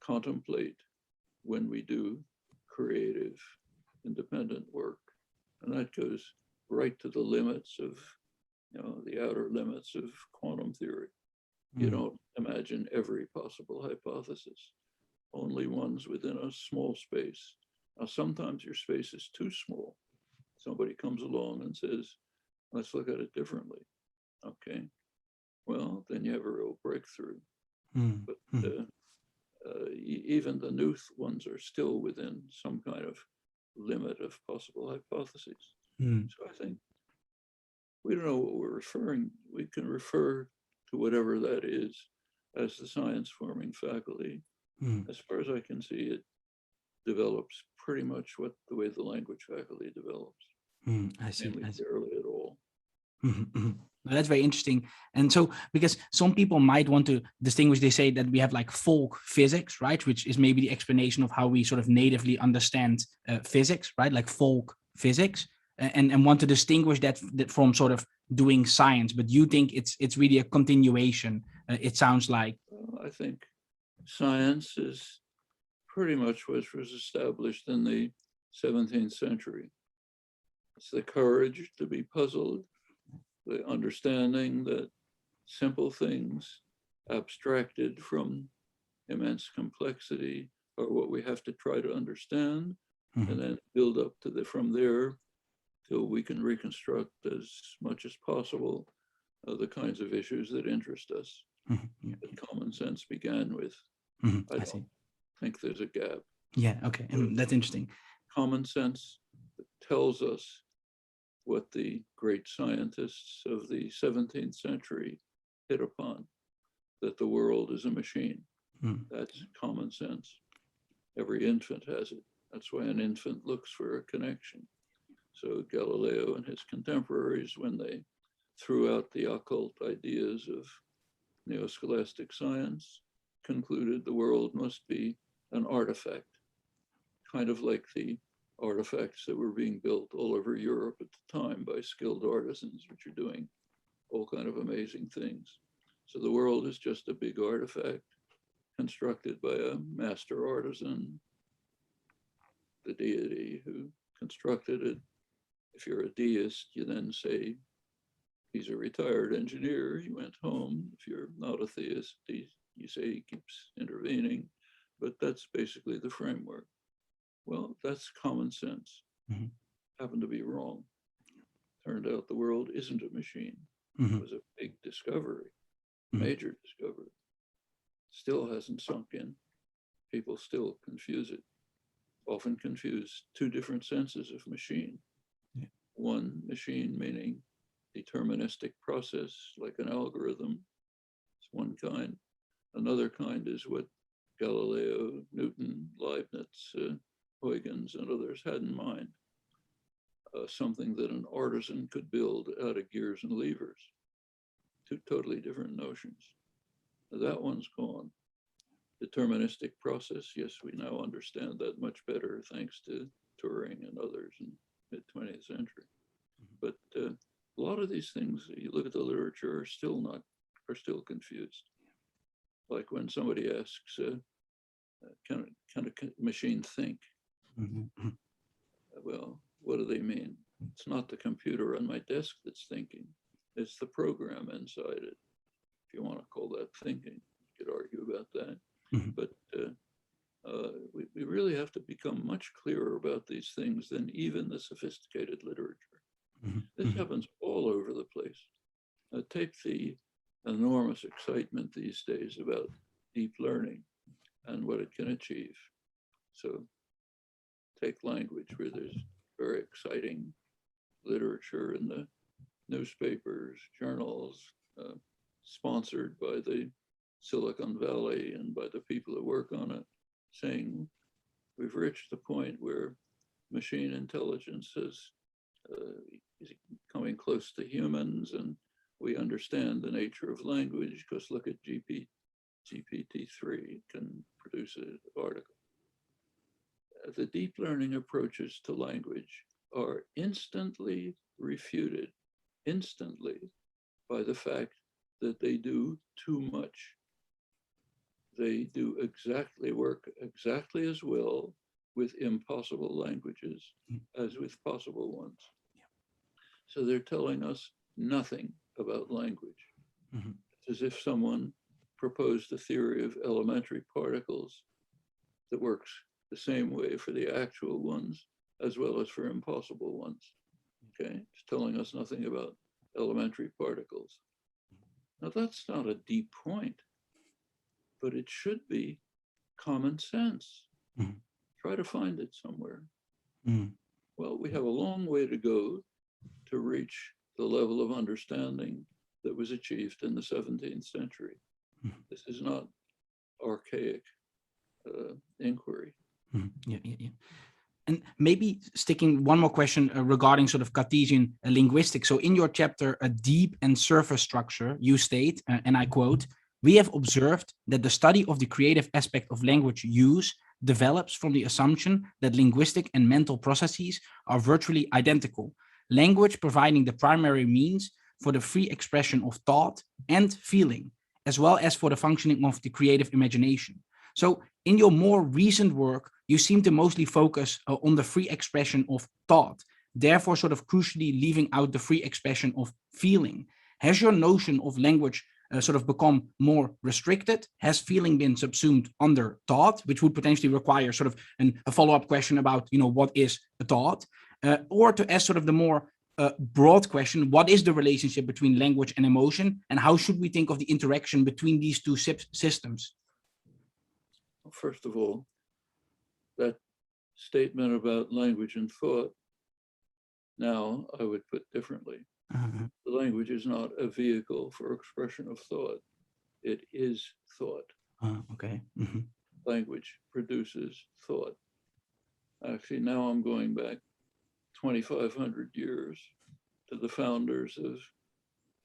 contemplate when we do creative, independent work. And that goes right to the limits of, the outer limits of quantum theory. You don't imagine every possible hypothesis, only ones within a small space. Now, sometimes your space is too small. Somebody comes along and says, let's look at it differently. Okay, well, then you have a real breakthrough. But even the new ones are still within some kind of limit of possible hypotheses. So I think we don't know what we're referring. We can refer to whatever that is as the science forming faculty. As far as I can see, it develops pretty much the way the language faculty develops.
I see.
Barely at all.
That's very interesting. And so, because some people might want to distinguish, they say that we have like folk physics, right? Which is maybe the explanation of how we sort of natively understand physics, right? Like folk physics, and want to distinguish that from sort of doing science. But you think it's really a continuation, it sounds like.
I think science is pretty much what was established in the 17th century. It's the courage to be puzzled, the understanding that simple things abstracted from immense complexity are what we have to try to understand, and then build up to from there till we can reconstruct as much as possible the kinds of issues that interest us. That common sense began with. I don't think there's a gap.
Yeah, okay, that's interesting.
Common sense tells us what the great scientists of the 17th century hit upon, that the world is a machine. That's common sense. Every infant has it. That's why an infant looks for a connection. So Galileo and his contemporaries, when they threw out the occult ideas of neo-scholastic science, concluded the world must be an artifact, kind of like the artifacts that were being built all over Europe at the time by skilled artisans, which are doing all kind of amazing things. So the world is just a big artifact. constructed by a master artisan, the deity who constructed it. If you're a deist, you then say, he's a retired engineer, he went home. If you're not a theist, you say he keeps intervening, but that's basically the framework. Well, that's common sense.
Mm-hmm.
Happened to be wrong. Turned out the world isn't a machine.
Mm-hmm.
It was a big discovery, major discovery. Still hasn't sunk in. People still confuse it. Often confuse two different senses of machine.
Yeah.
One, machine meaning deterministic process, like an algorithm. It's one kind. Another kind is what Galileo, Newton, Leibniz, Huygens, and others had in mind. Something that an artisan could build out of gears and levers. Two totally different notions. That one's gone. Deterministic process, yes, we now understand that much better thanks to Turing and others in the mid-20th century. But a lot of these things, you look at the literature, are still confused. Like when somebody asks, can a machine think?
Mm-hmm.
Well, what do they mean? It's not the computer on my desk that's thinking. It's the program inside it. If you want to call that thinking, you could argue about that.
Mm-hmm.
But we really have to become much clearer about these things than even the sophisticated literature.
Mm-hmm.
This happens all over the place. Take the enormous excitement these days about deep learning and what it can achieve. So take language, where there's very exciting literature in the newspapers, journals, sponsored by the Silicon Valley and by the people that work on it, saying we've reached the point where machine intelligence is coming close to humans, and we understand the nature of language because look at GPT-3 can produce an article. The deep learning approaches to language are instantly refuted, by the fact that they do too much. They work exactly as well with impossible languages as with possible ones. So they're telling us nothing about language.
Mm-hmm.
It's as if someone proposed a theory of elementary particles that works the same way for the actual ones as well as for impossible ones. Okay, it's telling us nothing about elementary particles. Now that's not a deep point, but it should be common sense.
Mm-hmm.
Try to find it somewhere.
Mm-hmm.
Well, we have a long way to go to reach the level of understanding that was achieved in the 17th century.
Mm-hmm.
This is not archaic inquiry.
Mm-hmm. Yeah. And maybe sticking one more question regarding sort of Cartesian linguistics. So in your chapter, A Deep and Surface Structure, you state, and I quote, "We have observed that the study of the creative aspect of language use develops from the assumption that linguistic and mental processes are virtually identical, language providing the primary means for the free expression of thought and feeling, as well as for the functioning of the creative imagination." So in your more recent work, you seem to mostly focus on the free expression of thought, therefore sort of crucially leaving out the free expression of feeling. Has your notion of language sort of become more restricted? Has feeling been subsumed under thought, which would potentially require sort of a follow-up question about, what is a thought? Or to ask sort of the more broad question, what is the relationship between language and emotion? And how should we think of the interaction between these two systems?
First of all, that statement about language and thought, now I would put differently.
Uh-huh.
The language is not a vehicle for expression of thought. It is thought.
Okay. Mm-hmm.
Language produces thought. Actually, now I'm going back 2,500 years to the founders of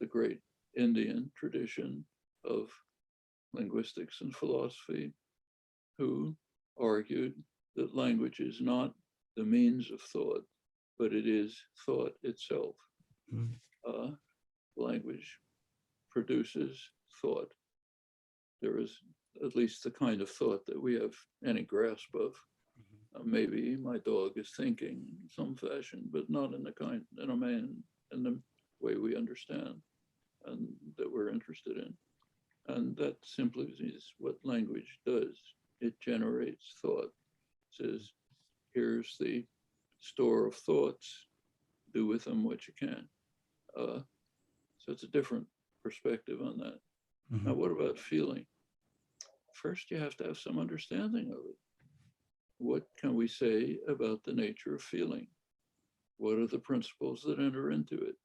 the great Indian tradition of linguistics and philosophy, who argued that language is not the means of thought, but it is thought itself. Language produces thought. There is at least the kind of thought that we have any grasp of. Maybe my dog is thinking in some fashion, but not in the way we understand and that we're interested in. And that simply is what language does. It generates thought. It says, here's the store of thoughts, do with them what you can. So it's a different perspective on that. Now, what about feeling? First, you have to have some understanding of it. What can we say about the nature of feeling? What are the principles that enter into it?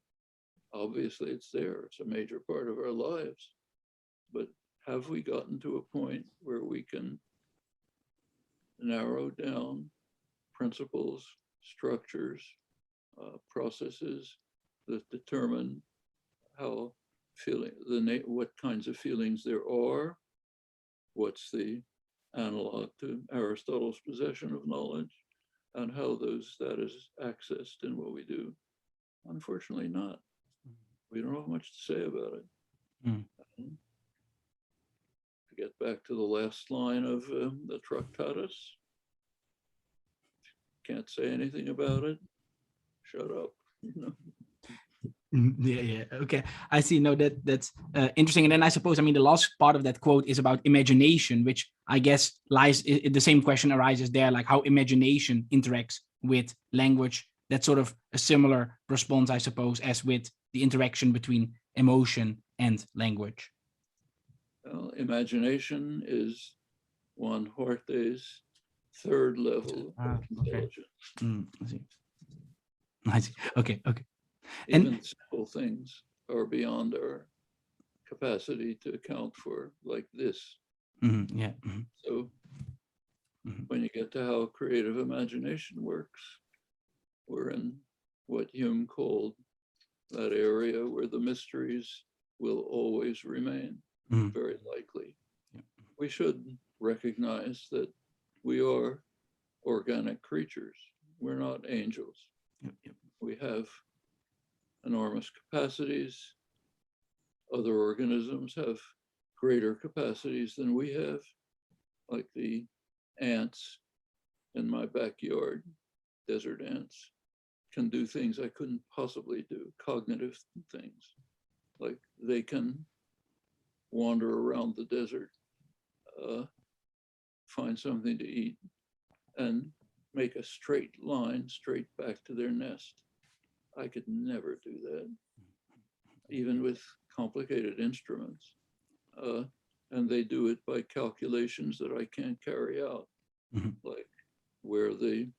Obviously, it's there. It's a major part of our lives. But have we gotten to a point where we can narrow down principles, structures, processes that determine how what kinds of feelings there are? What's the analog to Aristotle's possession of knowledge, and how that is accessed in what we do? Unfortunately not. We don't have much to say about it. To get back to the last line of the Tractatus, can't say anything about it, shut up.
Yeah. Okay. I see. No, that's interesting. And then I suppose, the last part of that quote is about imagination, which I guess the same question arises there, like how imagination interacts with language. That's sort of a similar response, I suppose, as with the interaction between emotion and language.
Well, imagination is Juan Horte's third level of intelligence.
I see. Okay.
Even simple things are beyond our capacity to account for, like this. So when you get to how creative imagination works, we're in what Hume called that area where the mysteries will always remain, very likely. We should recognize that we are organic creatures. We're not angels. We have enormous capacities. Other organisms have greater capacities than we have, like the ants in my backyard, desert ants, can do things I couldn't possibly do, cognitive things. Like they can wander around the desert, find something to eat, and make a straight line straight back to their nest. I could never do that, even with complicated instruments. And they do it by calculations that I can't carry out, like where the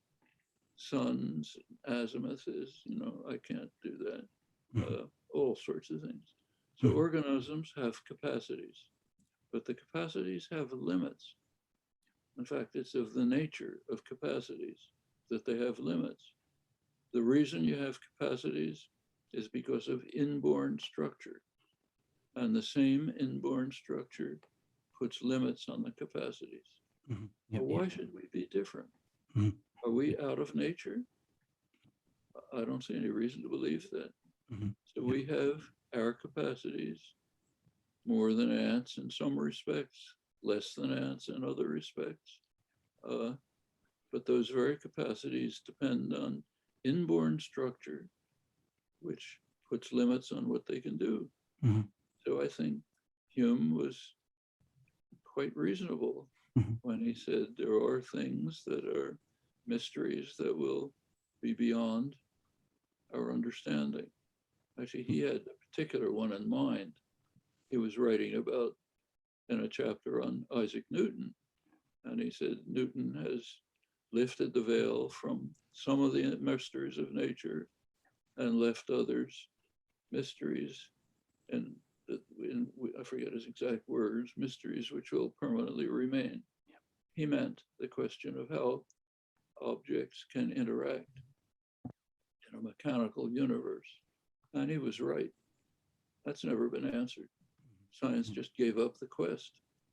sun's azimuth is, I can't do that. All sorts of things. So organisms have capacities, but the capacities have limits. In fact, it's of the nature of capacities that they have limits. The reason you have capacities is because of inborn structure. And the same inborn structure puts limits on the capacities. Why should we be different? Are we out of nature? I don't see any reason to believe that. So we have our capacities, more than ants in some respects, less than ants in other respects. But those very capacities depend on inborn structure, which puts limits on what they can do. So I think Hume was quite reasonable when he said there are things that are mysteries that will be beyond our understanding. Actually, he had a particular one in mind. He was writing about in a chapter on Isaac Newton, and he said Newton has lifted the veil from some of the mysteries of nature and left others mysteries, and I forget his exact words, mysteries which will permanently remain. He meant the question of how objects can interact in a mechanical universe. And he was right. That's never been answered. Science just gave up the quest,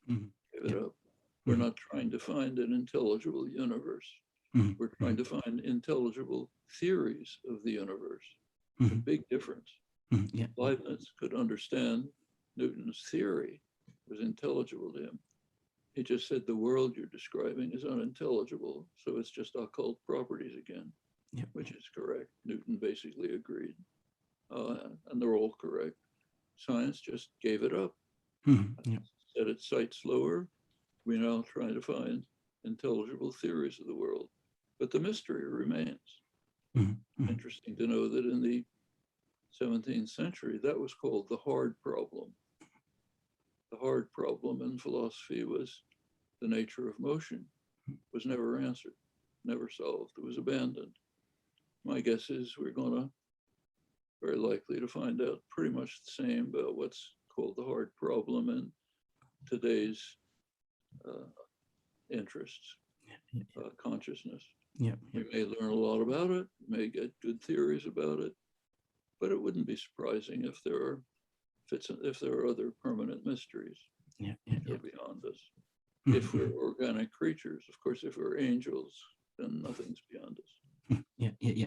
gave it up. We're not trying to find an intelligible universe. We're trying to find intelligible theories of the universe. A big difference. Leibniz could understand Newton's theory, it was intelligible to him. He just said the world you're describing is unintelligible, so it's just occult properties again,
Yep.
which is correct. Newton basically agreed, and they're all correct. Science just gave it up.
Yep.
Said it cites slower. We now try to find intelligible theories of the world, but the mystery remains. Interesting to know that in the 17th century, that was called the hard problem. The hard problem in philosophy was the nature of motion, was never answered, never solved. It was abandoned. My guess is we're very likely to find out pretty much the same about what's called the hard problem in today's interests, consciousness.
Yeah.
We may learn a lot about it, may get good theories about it, but it wouldn't be surprising if there are other permanent mysteries that are beyond us. If we're organic creatures, of course, if we're angels, then nothing's beyond us.
Yeah.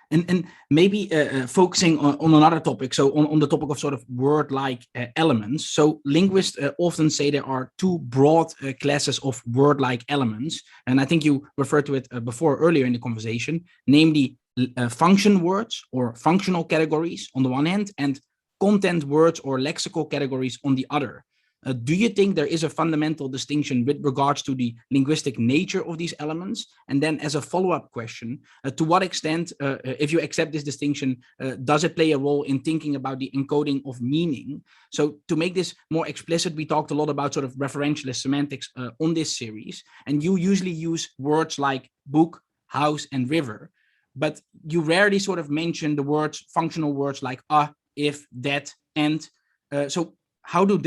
And maybe focusing on another topic, so on the topic of sort of word-like elements. So linguists often say there are two broad classes of word-like elements, and I think you referred to it before earlier in the conversation, namely function words or functional categories on the one hand, and content words or lexical categories on the other. Do you think there is a fundamental distinction with regards to the linguistic nature of these elements? And then as a follow-up question, to what extent, if you accept this distinction, does it play a role in thinking about the encoding of meaning? So to make this more explicit, we talked a lot about sort of referentialist semantics on this series, and you usually use words like book, house, and river, but you rarely sort of mention the words, functional words like if, that, and. So how do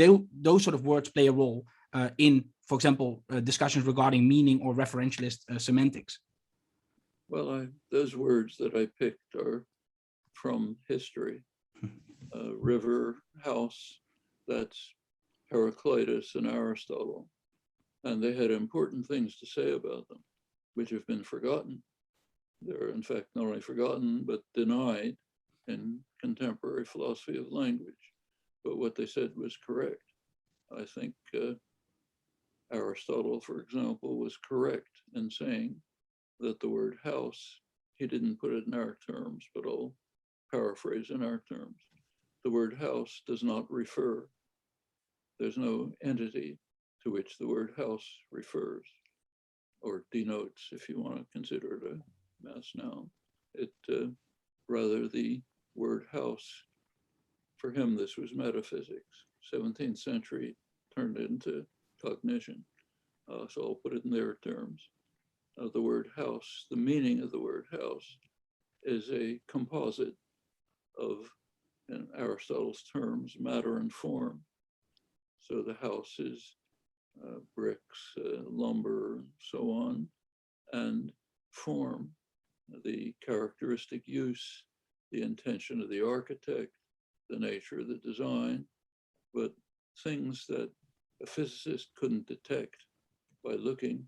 those sort of words play a role in, for example, discussions regarding meaning or referentialist semantics?
Well, those words that I picked are from history. River, house, that's Heraclitus and Aristotle. And they had important things to say about them, which have been forgotten. They're in fact not only forgotten, but denied in contemporary philosophy of language. But what they said was correct. I think Aristotle, for example, was correct in saying that the word house, he didn't put it in our terms, but I'll paraphrase in our terms. The word house does not refer. There's no entity to which the word house refers or denotes, if you want to consider it a mass noun. Rather, the word house, for him, this was metaphysics. 17th century turned into cognition. So I'll put it in their terms. The word house, the meaning of the word house is a composite of, in Aristotle's terms, matter and form. So the house is bricks, lumber, and so on, and form, the characteristic use, the intention of the architect, the nature of the design, but things that a physicist couldn't detect by looking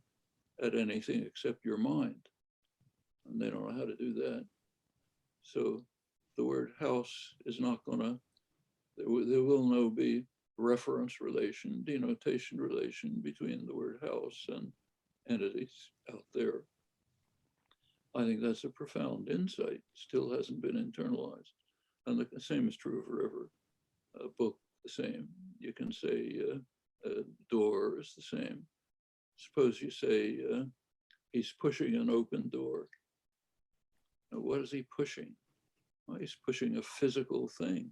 at anything except your mind. And they don't know how to do that. So the word house is not gonna, there will no be reference relation, denotation relation between the word house and entities out there. I think that's a profound insight, still hasn't been internalized. And the same is true of river. Book, the same. You can say door is the same. Suppose you say he's pushing an open door. Now, what is he pushing? Well, he's pushing a physical thing,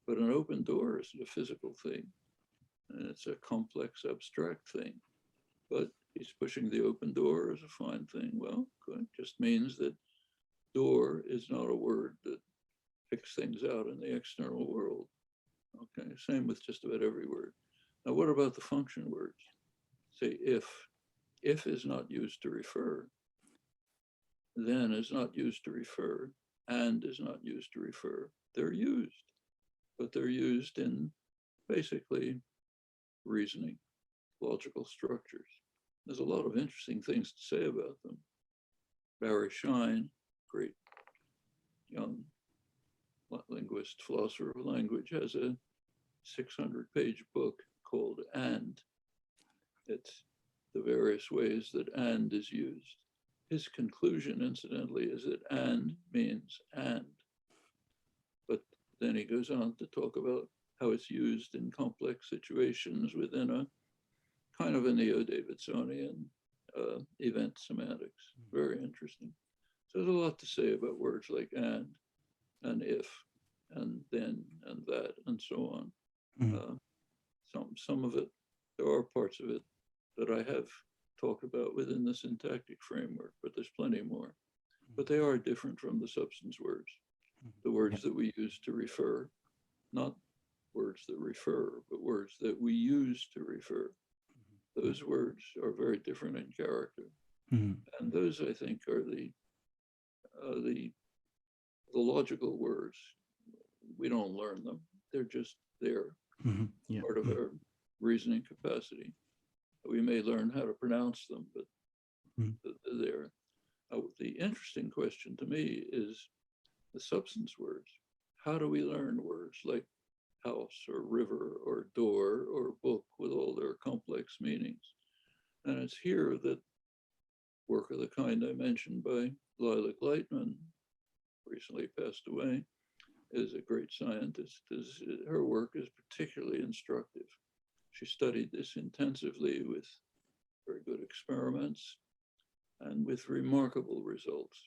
but an open door isn't a physical thing. And it's a complex, abstract thing. But he's pushing the open door as a fine thing. Well, it just means that door is not a word that picks things out in the external world. Okay, same with just about every word. Now, what about the function words? Say if. If is not used to refer, then is not used to refer, and is not used to refer. They're used, but they're used in basically reasoning, logical structures. There's a lot of interesting things to say about them. Barry Shine, great young linguist, philosopher of language, has a 600-page book called And. It's the various ways that and is used. His conclusion, incidentally, is that and means and. But then he goes on to talk about how it's used in complex situations within a kind of a neo-Davidsonian event semantics. Very interesting. So there's a lot to say about words like and if, and then, and that, and so on. Some of it, there are parts of it that I have talked about within the syntactic framework, but there's plenty more. But they are different from the substance words, the words that we use to refer, not words that refer, but words that we use to refer. Those words are very different in character. And those, I think, are the logical words. We don't learn them. They're just there, part of our reasoning capacity. We may learn how to pronounce them, but they're there. The interesting question to me is the substance words. How do we learn words like house or river or door or book with all their complex meanings? And it's here that work of the kind I mentioned by Lilac Lightman, recently passed away, is a great scientist. Her work is particularly instructive. She studied this intensively with very good experiments and with remarkable results.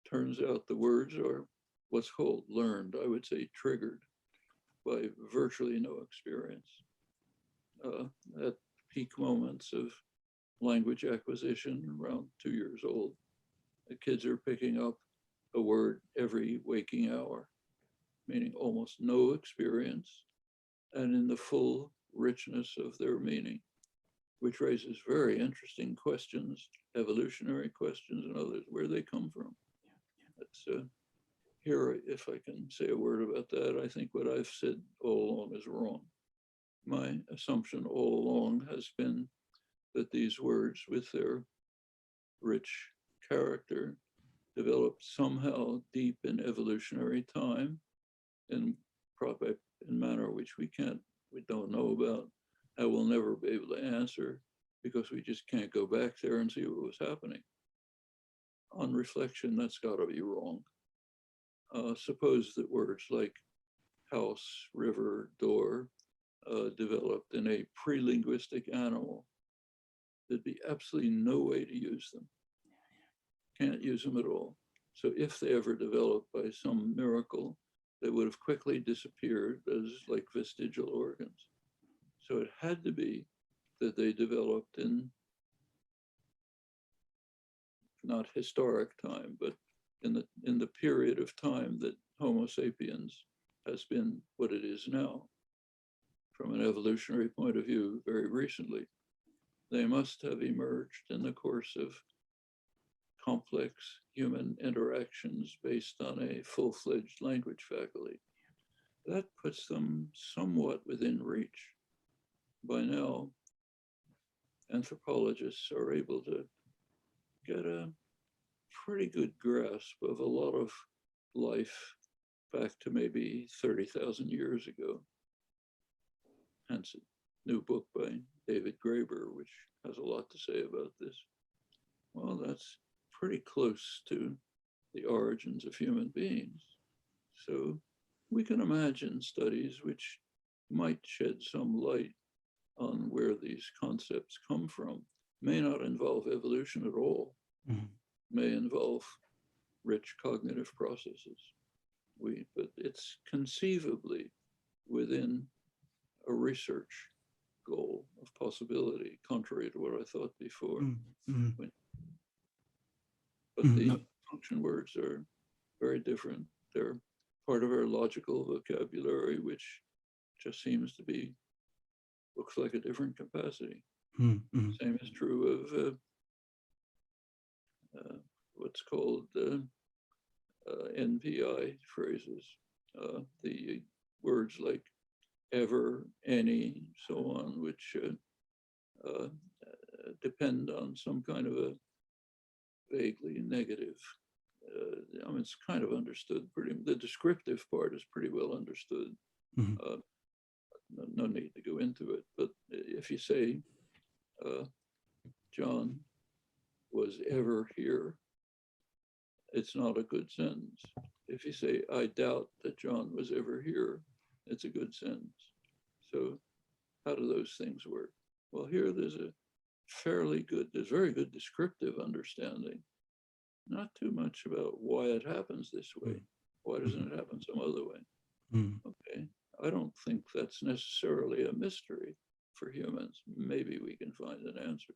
Turns out the words are what's called learned, I would say triggered, by virtually no experience. At peak moments of language acquisition, around 2 years old, the kids are picking up a word every waking hour, meaning almost no experience, and in the full richness of their meaning, which raises very interesting questions, evolutionary questions and others, where they come from. That's, here, if I can say a word about that, I think what I've said all along is wrong. My assumption all along has been that these words, with their rich character, developed somehow deep in evolutionary time in manner which we don't know about. I will never be able to answer because we just can't go back there and see what was happening. On reflection, that's got to be wrong. Suppose that words like house, river, door developed in a pre-linguistic animal. There'd be absolutely no way to use them. Can't use them at all. So if they ever developed by some miracle, they would have quickly disappeared as like vestigial organs. So it had to be that they developed in not historic time, but in the period of time that Homo sapiens has been what it is now. From an evolutionary point of view, very recently, they must have emerged in the course of complex human interactions based on a full-fledged language faculty. That puts them somewhat within reach. By now, anthropologists are able to get a pretty good grasp of a lot of life back to maybe 30,000 years ago. Hence a new book by David Graeber, which has a lot to say about this. Well, that's pretty close to the origins of human beings. So we can imagine studies which might shed some light on where these concepts come from. May not involve evolution at all, may involve rich cognitive processes. But it's conceivably within a research goal of possibility, contrary to what I thought before. But the function words are very different. They're part of our logical vocabulary, which just seems to be, looks like a different capacity. Same is true of what's called NPI phrases. The words like ever, any, so on, which depend on some kind of a vaguely negative. I mean, it's kind of understood the descriptive part is pretty well understood. No need to go into it, but if you say John was ever here, it's not a good sentence. If you say, I doubt that John was ever here, it's a good sentence. So how do those things work? Well, here there's very good descriptive understanding. Not too much about why it happens this way. Why doesn't it happen some other way? Okay, I don't think that's necessarily a mystery for humans. Maybe we can find an answer.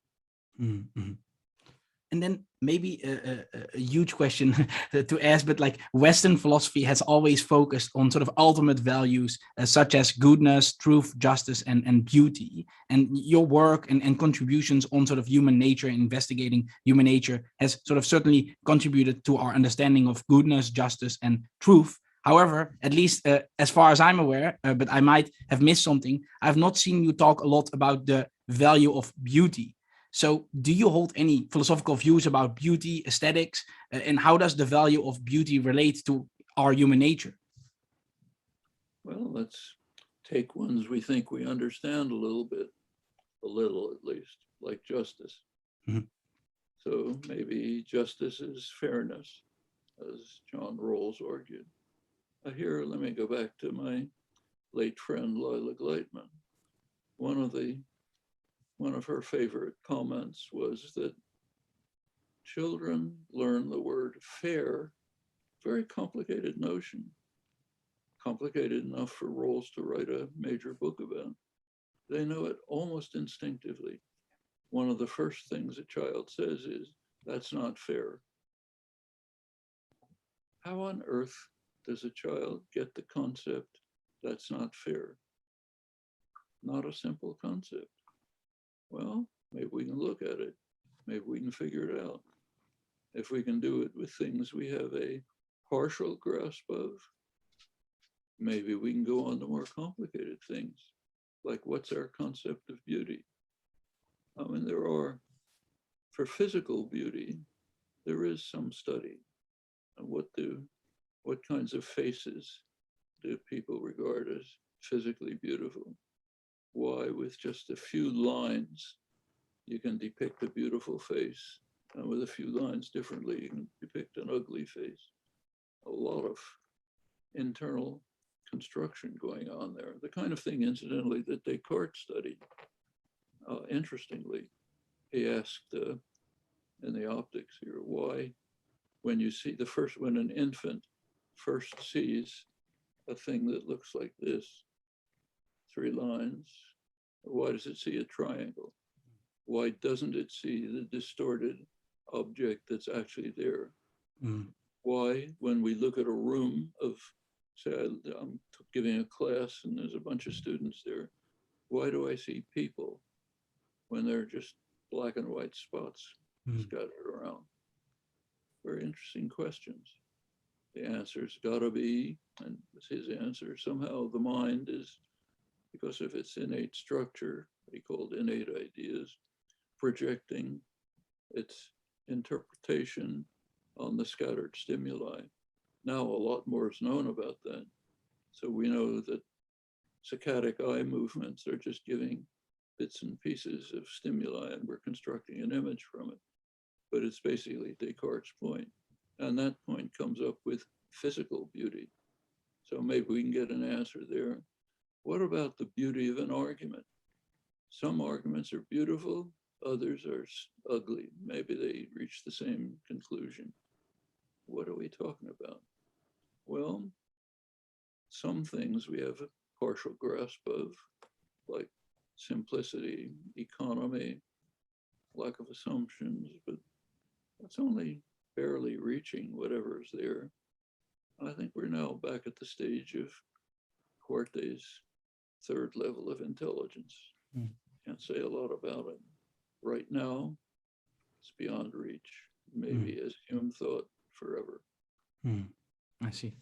And then maybe a huge question to ask, but like Western philosophy has always focused on sort of ultimate values such as goodness, truth, justice, and beauty. And your work and contributions on sort of human nature, investigating human nature, has sort of certainly contributed to our understanding of goodness, justice, and truth. However, at least as far as I'm aware, but I might have missed something, I've not seen you talk a lot about the value of beauty. So do you hold any philosophical views about beauty, aesthetics, and how does the value of beauty relate to our human nature?
Well, let's take ones we think we understand a little at least, like justice. So maybe justice is fairness, as John Rawls argued. Here, let me go back to my late friend, Lila Gleitman. One of her favorite comments was that children learn the word fair, very complicated notion, complicated enough for Rawls to write a major book about. They know it almost instinctively. One of the first things a child says is, that's not fair. How on earth does a child get the concept, that's not fair? Not a simple concept. Well, maybe we can look at it. Maybe we can figure it out. If we can do it with things we have a partial grasp of, maybe we can go on to more complicated things, like what's our concept of beauty? I mean, for physical beauty, there is some study on what kinds of faces do people regard as physically beautiful? Why, with just a few lines, you can depict a beautiful face, and with a few lines differently, you can depict an ugly face. A lot of internal construction going on there. The kind of thing, incidentally, that Descartes studied. Interestingly, he asked in the optics here, why, when an infant first sees a thing that looks like this, 3 lines, why does it see a triangle? Why doesn't it see the distorted object that's actually there? Why, when we look at a room of, say, I'm giving a class and there's a bunch of students there, why do I see people when they're just black and white spots scattered around? Very interesting questions. The answer's gotta be, and his answer, somehow the mind is, because of its innate structure, what he called innate ideas, projecting its interpretation on the scattered stimuli. Now a lot more is known about that. So we know that saccadic eye movements are just giving bits and pieces of stimuli and we're constructing an image from it. But it's basically Descartes' point. And that point comes up with physical beauty. So maybe we can get an answer there. What about the beauty of an argument? Some arguments are beautiful, others are ugly. Maybe they reach the same conclusion. What are we talking about? Well, some things we have a partial grasp of, like simplicity, economy, lack of assumptions, but that's only barely reaching whatever is there. I think we're now back at the stage of Cortes' 3rd level of intelligence. Can't say a lot about it. Right now, it's beyond reach, maybe as Hume thought, forever.
I see.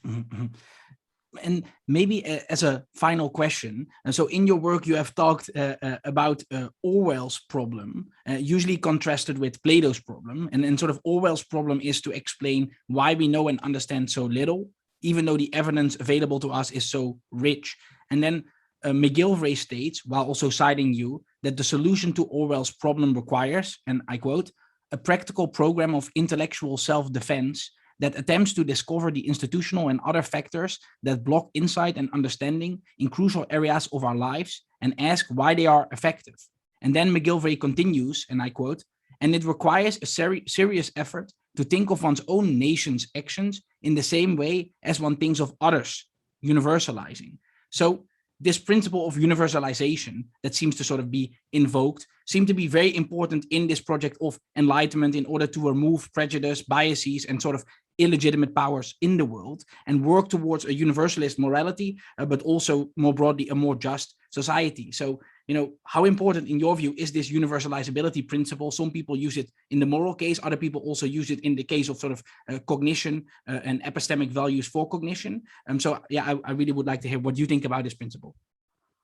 And maybe as a final question, and so in your work you have talked about Orwell's problem, usually contrasted with Plato's problem, and sort of Orwell's problem is to explain why we know and understand so little, even though the evidence available to us is so rich. And then McGilvray states, while also citing you, that the solution to Orwell's problem requires, and I quote, a practical program of intellectual self-defense that attempts to discover the institutional and other factors that block insight and understanding in crucial areas of our lives and ask why they are effective. And then McGilvray continues, and I quote, and it requires a serious effort to think of one's own nation's actions in the same way as one thinks of others, universalizing. So this principle of universalization that seems to sort of be invoked seem to be very important in this project of enlightenment in order to remove prejudice, biases, and sort of illegitimate powers in the world and work towards a universalist morality, but also more broadly, a more just society. So, you know, how important in your view is this universalizability principle? Some people use it in the moral case. Other people also use it in the case of sort of cognition and epistemic values for cognition. So yeah, I really would like to hear what you think about this principle.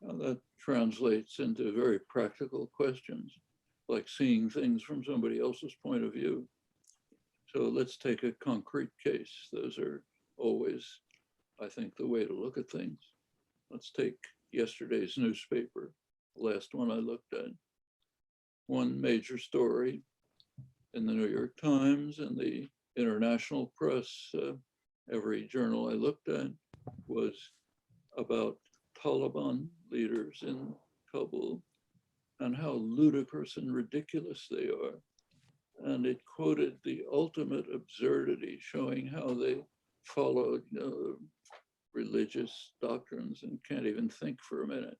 Well, that translates into very practical questions, like seeing things from somebody else's point of view. So let's take a concrete case. Those are always, I think, the way to look at things. Let's take yesterday's newspaper, the last one I looked at. One major story in the New York Times and the international press, every journal I looked at, was about Taliban leaders in Kabul and how ludicrous and ridiculous they are. And it quoted the ultimate absurdity, showing how they followed religious doctrines and can't even think for a minute.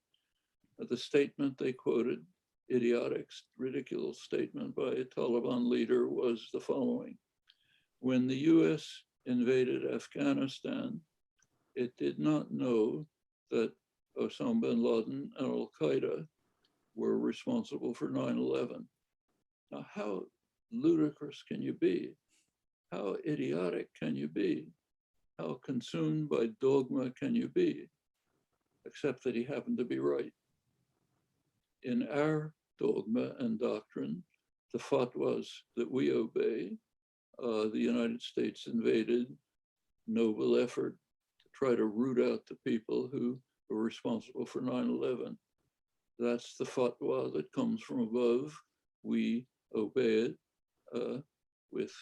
The statement they quoted, idiotic, ridiculous statement by a Taliban leader, was the following: when the US invaded Afghanistan, it did not know that Osama bin Laden and Al-Qaeda were responsible for 9/11. Now, how ludicrous can you be? How idiotic can you be? How consumed by dogma can you be? Except that he happened to be right. In our dogma and doctrine, the fatwas that we obey, the United States invaded, noble effort to try to root out the people who were responsible for 9/11. That's the fatwa that comes from above. We obey it with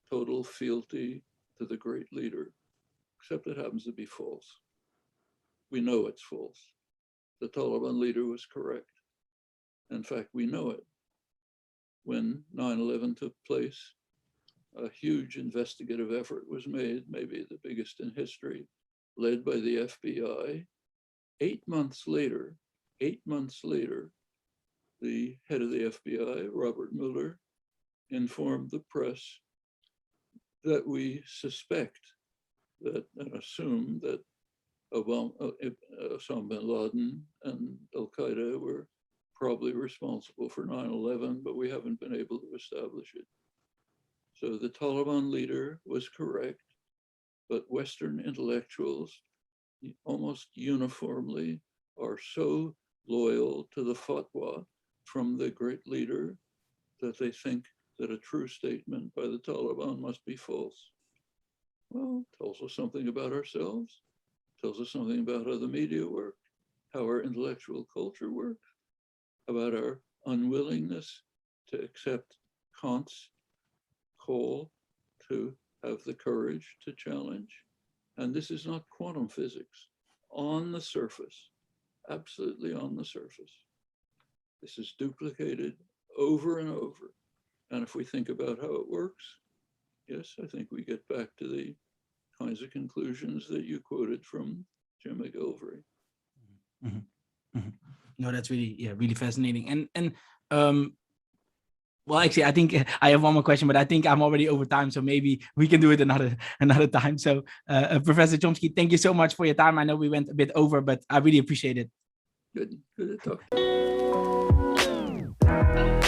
total fealty to the great leader, except it happens to be false. We know it's false. The Taliban leader was correct. In fact, we know it. When 9/11 took place, a huge investigative effort was made, maybe the biggest in history, led by the FBI. 8 months later, the head of the FBI, Robert Mueller, informed the press that we suspect that and assume that Osama bin Laden and Al-Qaeda were probably responsible for 9/11, but we haven't been able to establish it. So the Taliban leader was correct, but Western intellectuals almost uniformly are so loyal to the fatwa from the great leader that they think that a true statement by the Taliban must be false. Well, it tells us something about ourselves, tells us something about how the media work, how our intellectual culture works, about our unwillingness to accept Kant's call to have the courage to challenge. And this is not quantum physics. On the surface, absolutely on the surface. This is duplicated over and over. And if we think about how it works, yes, I think we get back to the kinds of conclusions that you quoted from Jim McGilvray.
Mm-hmm. Mm-hmm. No, that's really, yeah, really fascinating. And well, actually, I think I have one more question, but I think I'm already over time, so maybe we can do it another time. So, Professor Chomsky, thank you so much for your time. I know we went a bit over, but I really appreciate it.
Good to talk to you.